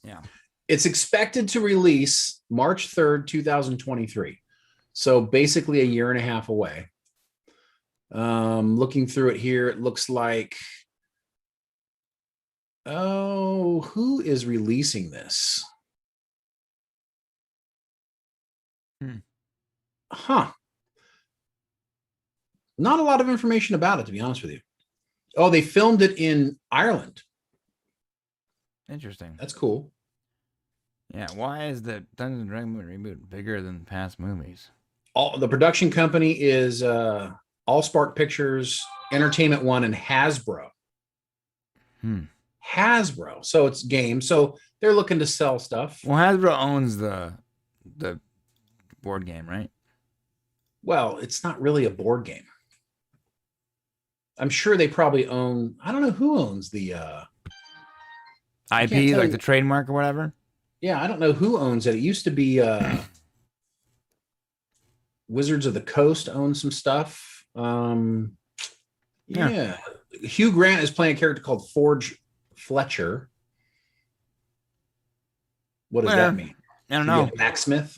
Speaker 1: Yeah.
Speaker 2: It's expected to release March 3rd, 2023. So basically a year and a half away. Looking through it here, it looks like, who is releasing this? Huh. Not a lot of information about it, to be honest with you. Oh, they filmed it in Ireland.
Speaker 1: Interesting.
Speaker 2: That's cool.
Speaker 1: Yeah. Why is the Dungeons and Dragons reboot bigger than past movies?
Speaker 2: The production company is Allspark Pictures, Entertainment One, and Hasbro. Hasbro. So it's games. So they're looking to sell stuff.
Speaker 1: Well, Hasbro owns the board game, right?
Speaker 2: Well, it's not really a board game. I'm sure they probably own. I don't know who owns the
Speaker 1: IP,
Speaker 2: tell
Speaker 1: like
Speaker 2: you.
Speaker 1: the trademark or whatever.
Speaker 2: Yeah, I don't know who owns it. It used to be Wizards of the Coast owns some stuff. Yeah. Hugh Grant is playing a character called Forge Fletcher. What does that mean?
Speaker 1: I don't know.
Speaker 2: Blacksmith.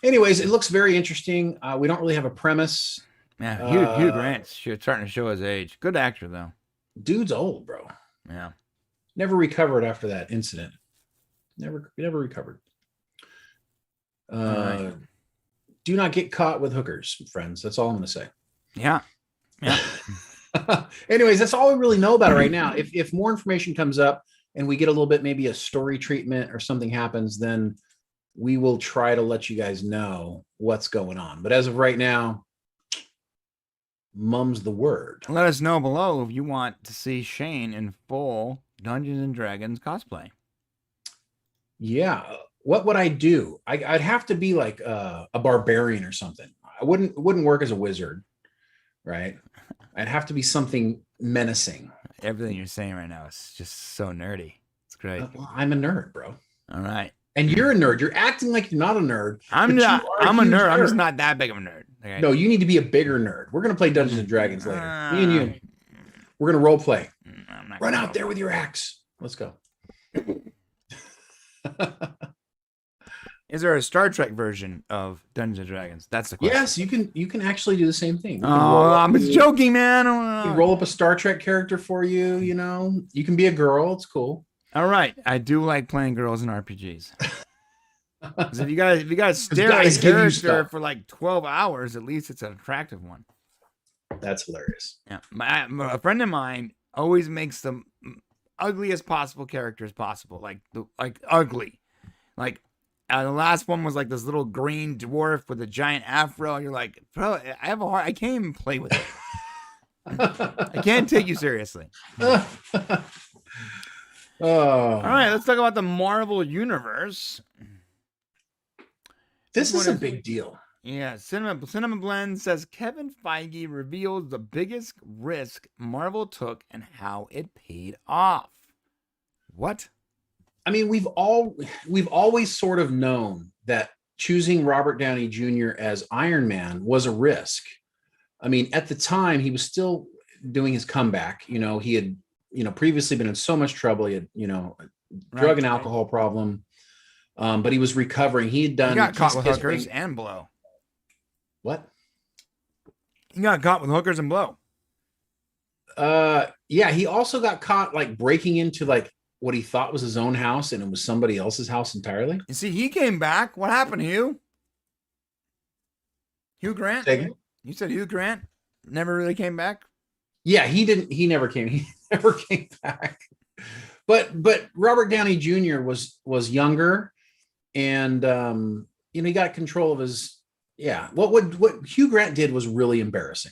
Speaker 2: Anyways, it looks very interesting. We don't really have a premise.
Speaker 1: Yeah, Hugh Grant's starting to show his age. Good actor though.
Speaker 2: Dude's old, bro.
Speaker 1: Yeah.
Speaker 2: Never recovered after that incident. Never recovered.
Speaker 1: Right.
Speaker 2: Do not get caught with hookers, friends. That's all I'm going to say.
Speaker 1: Yeah. Yeah.
Speaker 2: Anyways, that's all we really know about it right now. If more information comes up and we get a little bit, maybe a story treatment or something happens, then we will try to let you guys know what's going on. But as of right now, mum's the word.
Speaker 1: Let us know below if you want to see Shane in full Dungeons and Dragons cosplay.
Speaker 2: Yeah. What would I do? I'd have to be like a barbarian or something. I wouldn't work as a wizard, right? I'd have to be something menacing.
Speaker 1: Everything you're saying right now is just so nerdy. It's great.
Speaker 2: Well, I'm a nerd, bro.
Speaker 1: All right.
Speaker 2: And you're a nerd. You're acting like you're not a nerd.
Speaker 1: I'm
Speaker 2: but
Speaker 1: not.
Speaker 2: you are
Speaker 1: I'm a
Speaker 2: huge
Speaker 1: nerd. I'm just not that big of a nerd. Okay?
Speaker 2: No, you need to be a bigger nerd. We're gonna play Dungeons and Dragons later. Me and you. We're gonna role play.
Speaker 1: I'm not
Speaker 2: Run
Speaker 1: gonna
Speaker 2: out there with your axe. Let's go.
Speaker 1: Is there a Star Trek version of Dungeons and Dragons? That's the question.
Speaker 2: Yes, you can actually do the same thing.
Speaker 1: Oh, I'm just joking, man.
Speaker 2: You roll up a Star Trek character for you. You know, you can be a girl. It's cool.
Speaker 1: All right, I do like playing girls in RPGs. 'Cause if you guys stare at a
Speaker 2: guys give you
Speaker 1: character
Speaker 2: stuff.
Speaker 1: for like 12 hours, at least it's an attractive one.
Speaker 2: That's hilarious.
Speaker 1: Yeah, a friend of mine always makes the ugliest possible characters possible, like ugly. Like the last one was like this little green dwarf with a giant afro, and you're like, bro, I can't even play with it. I can't take you seriously. All right, let's talk about the Marvel Universe.
Speaker 2: This is a big deal.
Speaker 1: Yeah, Cinema Blend says Kevin Feige reveals the biggest risk Marvel took and how it paid off. What?
Speaker 2: I mean, we've always sort of known that choosing Robert Downey Jr. as Iron Man was a risk. I mean, at the time, he was still doing his comeback. You know, he had, previously been in so much trouble. He had, drug and alcohol problem. But he was recovering. He
Speaker 1: got caught with hookers and blow.
Speaker 2: What?
Speaker 1: He got caught with hookers and blow.
Speaker 2: Yeah, he also got caught like breaking into like what he thought was his own house, and it was somebody else's house entirely.
Speaker 1: You see, he came back. What happened, Hugh? Hugh Grant? You said Hugh Grant never really came back?
Speaker 2: Yeah, he didn't. He never came. He never came back. But Robert Downey Jr. was younger, and he got control of his. Yeah, what Hugh Grant did was really embarrassing,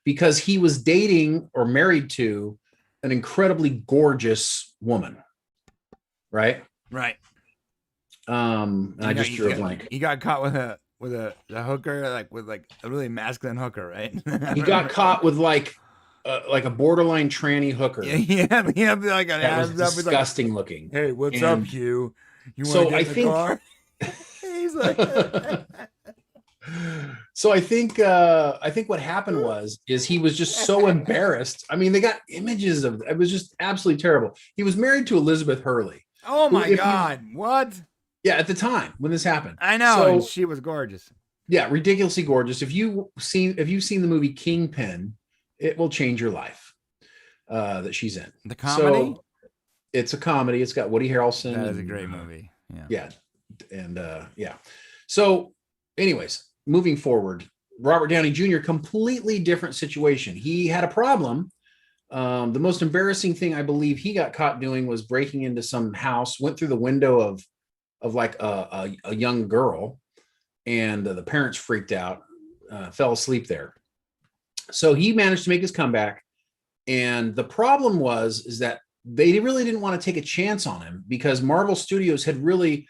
Speaker 2: because he was dating or married to an incredibly gorgeous woman, right?
Speaker 1: Right.
Speaker 2: And I just drew a blank.
Speaker 1: He got caught with a hooker, with a really masculine hooker, right?
Speaker 2: He got caught with like a borderline tranny hooker.
Speaker 1: Yeah, like
Speaker 2: that was disgusting looking.
Speaker 1: Hey, what's up, Hugh? You want to get in the car? He's like.
Speaker 2: So I think what happened is he was just so embarrassed. I mean, they got images of it. Was just absolutely terrible. He was married to Elizabeth Hurley.
Speaker 1: Oh my God! What?
Speaker 2: Yeah, at the time when this happened,
Speaker 1: I know, and she was gorgeous.
Speaker 2: Yeah, ridiculously gorgeous. If you've seen the movie Kingpin, it will change your life. That she's in
Speaker 1: the comedy.
Speaker 2: So, it's a comedy. It's got Woody Harrelson.
Speaker 1: That is a great movie.
Speaker 2: Yeah, and yeah. So, anyways. Moving forward, Robert Downey Jr., completely different situation. He had a problem. The most embarrassing thing I believe he got caught doing was breaking into some house, went through the window of like a young girl, and the parents freaked out, fell asleep there. So he managed to make his comeback. And the problem is that they really didn't want to take a chance on him, because Marvel Studios had really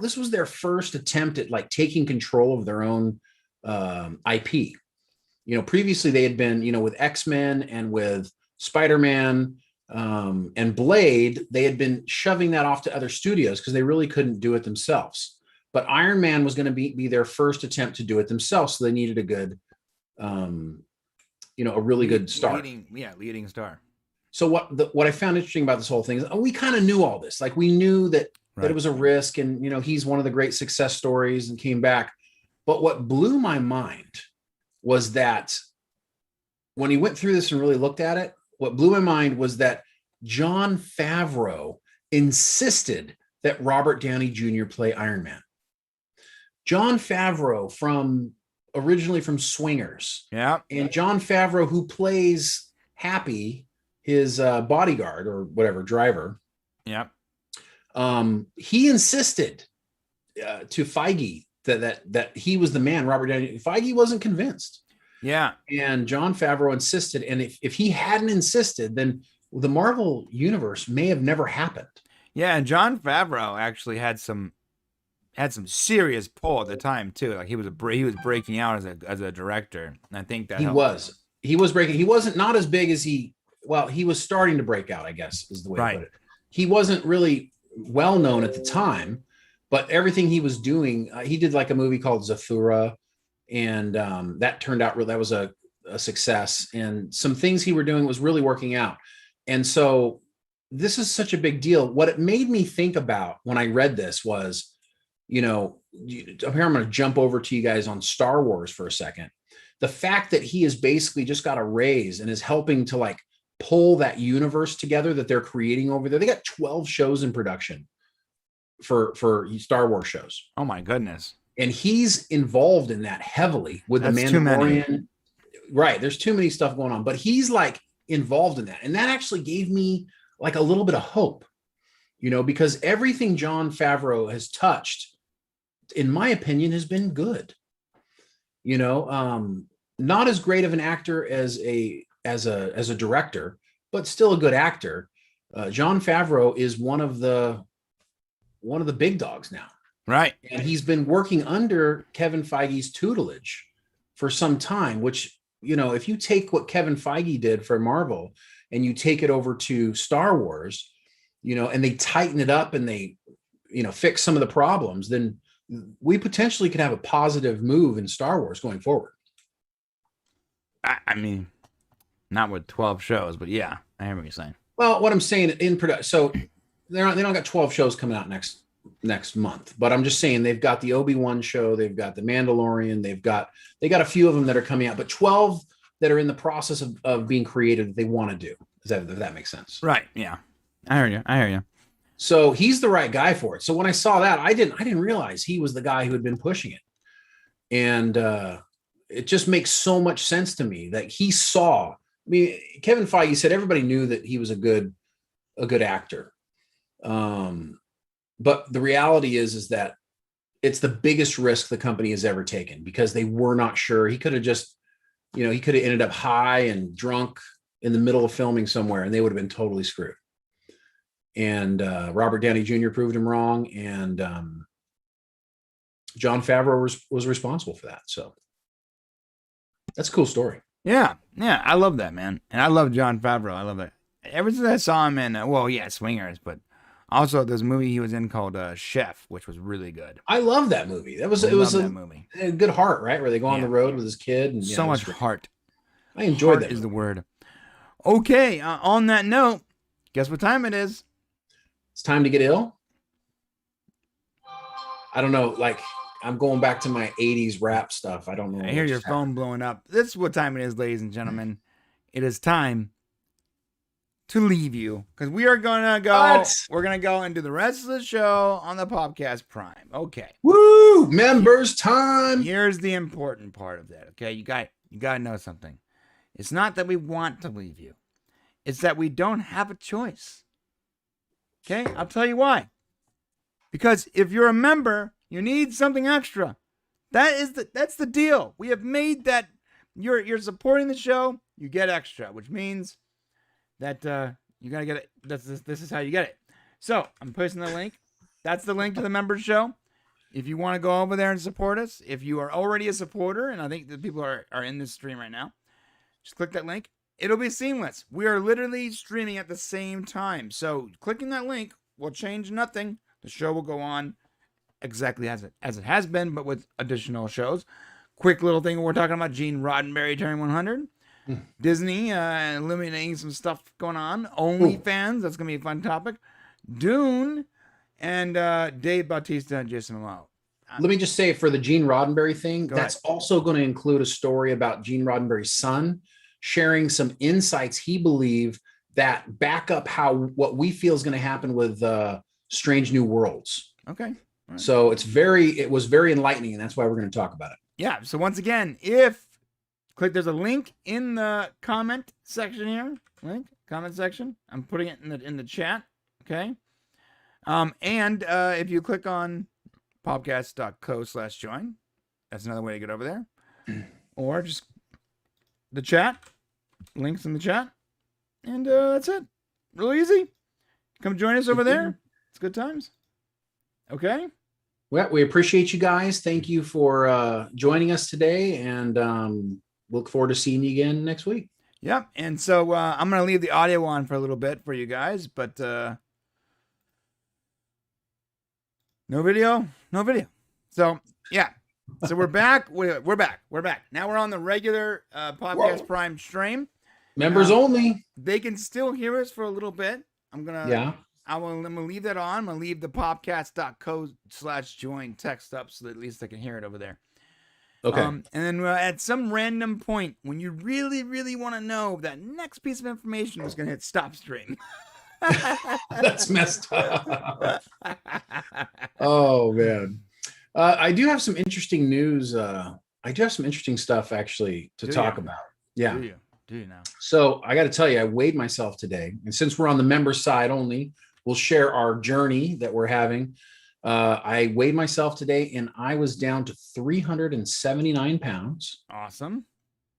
Speaker 2: this was their first attempt at like taking control of their own IP. Previously they had been, with X-Men and with Spider-Man and Blade, they had been shoving that off to other studios because they really couldn't do it themselves. But Iron Man was going to be their first attempt to do it themselves. So they needed a good, a really good start.
Speaker 1: Leading star.
Speaker 2: So what I found interesting about this whole thing is we kind of knew all this. Like we knew that it was a risk, and he's one of the great success stories and came back. But what blew my mind was that when he went through this and really looked at it, what blew my mind was that Jon Favreau insisted that Robert Downey Jr. play Iron Man. Jon Favreau originally from Swingers.
Speaker 1: Yeah.
Speaker 2: And Jon Favreau, who plays Happy, his bodyguard or whatever, driver.
Speaker 1: Yeah.
Speaker 2: He insisted to Feige that he was the man, Robert Downey. Feige wasn't convinced.
Speaker 1: Yeah.
Speaker 2: And Jon Favreau insisted. And if he hadn't insisted, then the Marvel universe may have never happened.
Speaker 1: Yeah. And Jon Favreau actually had some serious pull at the time too. Like he was breaking out as a director. And I think that
Speaker 2: he was breaking. He wasn't not as big as he was starting to break out, I guess is the way to put it. He wasn't really well known at the time, but everything he was doing, he did like a movie called Zathura, and that turned out that was a success, and some things he were doing was really working out. And so this is such a big deal. What it made me think about when I read this was, you know, here I'm going to jump over to you guys on Star Wars for a second. The fact that he has basically just got a raise and is helping to like pull that universe together that they're creating over there. They got 12 shows in production for Star Wars shows.
Speaker 1: Oh my goodness.
Speaker 2: And he's involved in that heavily with
Speaker 1: That's
Speaker 2: the
Speaker 1: too many.
Speaker 2: Mandalorian. Right. There's too many stuff going on, but he's like involved in that. And that actually gave me like a little bit of hope, you know, because everything Jon Favreau has touched, in my opinion, has been good. You know, not as great of an actor as a director, but still a good actor. Jon Favreau is one of the big dogs now.
Speaker 1: Right.
Speaker 2: And he's been working under Kevin Feige's tutelage for some time, which, you know, if you take what Kevin Feige did for Marvel and you take it over to Star Wars, you know, and they tighten it up and they, you know, fix some of the problems, then we potentially could have a positive move in Star Wars going forward.
Speaker 1: I mean, not with 12 shows, but yeah, I hear what you're saying.
Speaker 2: Well, what I'm saying in production, so they don't got 12 shows coming out next month, but I'm just saying they've got the Obi-Wan show, they've got the Mandalorian, they got a few of them that are coming out, but 12 that are in the process of being created that they want to do. If that makes sense?
Speaker 1: Right. Yeah. I hear you.
Speaker 2: So he's the right guy for it. So when I saw that, I didn't realize he was the guy who had been pushing it. And it just makes so much sense to me that he saw, I mean, Kevin Feige said everybody knew that he was a good actor. But the reality is that it's the biggest risk the company has ever taken because they were not sure. He could have just, you know, he could have ended up high and drunk in the middle of filming somewhere and they would have been totally screwed. And Robert Downey Jr. proved him wrong. And Jon Favreau was responsible for that. So that's a cool story.
Speaker 1: Yeah. Yeah. I love that, man. And I love Jon Favreau. I love it. Ever since I saw him in, Swingers, but also this movie he was in called Chef, which was really good.
Speaker 2: I love that movie. It was
Speaker 1: that movie.
Speaker 2: A good heart, right? Where they go on the road with his kid. And,
Speaker 1: so much heart.
Speaker 2: I enjoyed that.
Speaker 1: Heart is the word. Okay. On that note, guess what time it is?
Speaker 2: It's time to get ill. I don't know. Like, I'm going back to my 80s rap stuff. I don't know.
Speaker 1: I hear your phone blowing up. This is what time it is, ladies and gentlemen. It is time to leave you because we are gonna go.
Speaker 2: What?
Speaker 1: We're gonna go and do the rest of the show on the Popcast Prime. Okay.
Speaker 2: Woo! Members time.
Speaker 1: Here's the important part of that. Okay, you got to know something. It's not that we want to leave you. It's that we don't have a choice. Okay, I'll tell you why. Because if you're a member, you need something extra. That's the deal. We have made that you're supporting the show, you get extra, which means that you gotta get it. This is how you get it. So I'm posting the link. That's the link to the members show. If you want to go over there and support us, if you are already a supporter, and I think the people are in this stream right now, just click that link. It'll be seamless. We are literally streaming at the same time. So clicking that link will change nothing. The show will go on exactly as it has been, but with additional shows. Quick little thing we're talking about: Gene Roddenberry turning 100. Disney eliminating some stuff going on. OnlyFans, that's gonna be a fun topic. Dune and Dave Bautista and Jason Momoa.
Speaker 2: Let me just say for the Gene Roddenberry thing, that's
Speaker 1: ahead.
Speaker 2: also going to include a story about Gene Roddenberry's son sharing some insights he believed that back up what we feel is going to happen with Strange New Worlds.
Speaker 1: Okay. Right.
Speaker 2: So it was very enlightening, and that's why we're going to talk about it.
Speaker 1: Yeah. So once again, there's a link in the comment section here. Comment section. I'm putting it in the chat. Okay. And if you click on popcast.co/join, that's another way to get over there. Or just the chat. Links in the chat. And that's it. Real easy. Come join us over there. It's good times. Okay.
Speaker 2: Well, we appreciate you guys. Thank you for joining us today, and look forward to seeing you again next week.
Speaker 1: Yep. And so I'm going to leave the audio on for a little bit for you guys, but no video. So, yeah. So we're back. We're back. Now we're on the regular Podcast Prime stream.
Speaker 2: Members only.
Speaker 1: They can still hear us for a little bit. I'm going to I'm gonna leave that on. I'm gonna leave the popcast.co/join text up so that at least I can hear it over there.
Speaker 2: Okay.
Speaker 1: And then at some random point, when you really, really want to know that next piece of information, is gonna hit stop stream.
Speaker 2: That's messed up. Oh man. I do have some interesting news. I do have some interesting stuff actually to talk about. Yeah.
Speaker 1: Do you now?
Speaker 2: So I got to tell you, I weighed myself today, and since we're on the member side only, we'll share our journey that we're having. I weighed myself today, and I was down to 379 pounds.
Speaker 1: Awesome.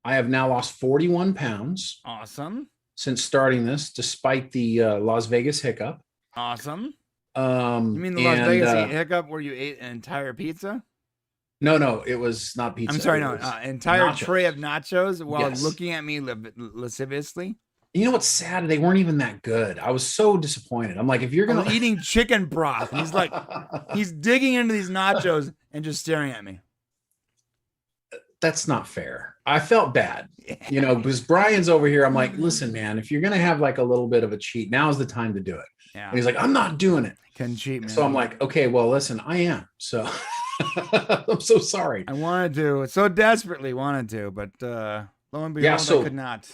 Speaker 2: I have now lost 41 pounds.
Speaker 1: Awesome.
Speaker 2: Since starting this, despite the Las Vegas hiccup.
Speaker 1: Awesome. You mean the Las Vegas hiccup where you ate an entire pizza?
Speaker 2: No, it was not pizza.
Speaker 1: I'm sorry, no, entire
Speaker 2: nachos.
Speaker 1: Tray of nachos while looking at me lasciviously.
Speaker 2: You know what's sad? They weren't even that good. I was so disappointed. I'm like, if you're gonna
Speaker 1: eating chicken broth, and he's like, he's digging into these nachos and just staring at me.
Speaker 2: That's not fair. I felt bad, because Brian's over here. I'm like, listen, man, if you're gonna have like a little bit of a cheat, now's the time to do it.
Speaker 1: Yeah.
Speaker 2: And he's like, I'm not doing it.
Speaker 1: Couldn't cheat, man.
Speaker 2: So I'm like, okay, well, listen, I am. So I'm so sorry.
Speaker 1: I wanted to, so desperately wanted to, but lo and behold, I could not.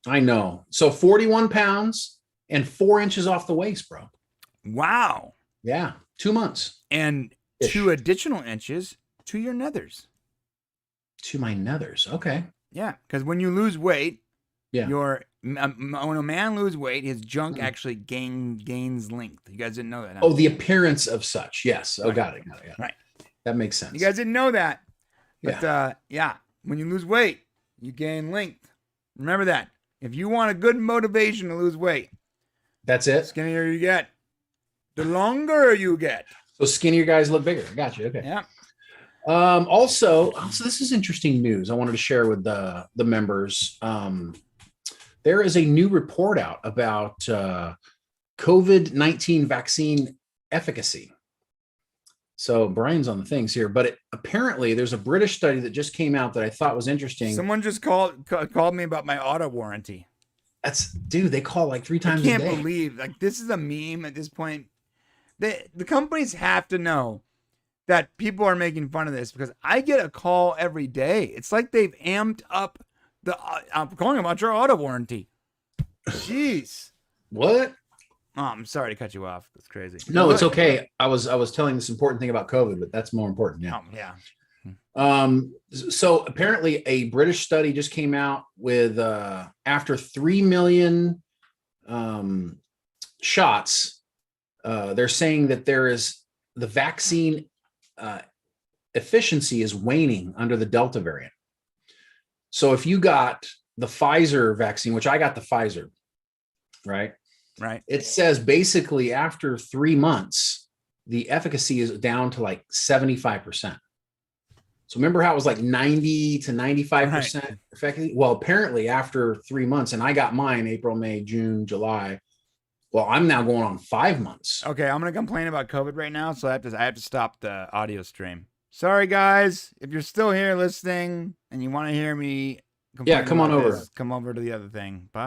Speaker 2: I know. So 41 pounds and 4 inches off the waist, bro.
Speaker 1: Wow.
Speaker 2: Yeah. 2 months.
Speaker 1: And 2 additional inches to your nethers.
Speaker 2: To my nethers. Okay.
Speaker 1: Yeah. Because when you lose weight,
Speaker 2: when
Speaker 1: a man loses weight, his junk actually gains length. You guys didn't know that. Huh?
Speaker 2: Oh, the appearance of such. Yes. Oh,
Speaker 1: right.
Speaker 2: Got it. Yeah.
Speaker 1: Right.
Speaker 2: That makes sense.
Speaker 1: You guys didn't know that. But
Speaker 2: yeah.
Speaker 1: When you lose weight, you gain length. Remember that. If you want a good motivation to lose weight,
Speaker 2: that's it.
Speaker 1: The skinnier you get, the longer you get.
Speaker 2: So skinnier guys look bigger. Got you. Okay.
Speaker 1: Yeah.
Speaker 2: Also, this is interesting news I wanted to share with the members. There is a new report out about COVID-19 vaccine efficacy. So Brian's on the things here, but apparently there's a British study that just came out that I thought was interesting.
Speaker 1: Someone just called me about my auto warranty.
Speaker 2: Dude, they call like 3 times a day. I
Speaker 1: can't believe, like, this is a meme at this point. The companies have to know that people are making fun of this because I get a call every day. It's like they've amped up I'm calling about your auto warranty. Jeez.
Speaker 2: What?
Speaker 1: Oh, I'm sorry to cut you off. That's crazy.
Speaker 2: No, it's okay. I was telling this important thing about COVID, but that's more important. Yeah.
Speaker 1: Oh, yeah.
Speaker 2: So apparently a British study just came out with after 3 million shots, they're saying that the vaccine efficiency is waning under the Delta variant. So if you got the Pfizer vaccine, which I got the Pfizer, right?
Speaker 1: Right.
Speaker 2: It says basically after 3 months, the efficacy is down to like 75%. So remember how it was like 90 to 95% effective? Well, apparently after 3 months, and I got mine April, May, June, July. Well, I'm now going on 5 months.
Speaker 1: Okay, I'm gonna complain about COVID right now, so I have to stop the audio stream. Sorry, guys. If you're still here listening and you want to hear me,
Speaker 2: come on over.
Speaker 1: Come over to the other thing. Bye.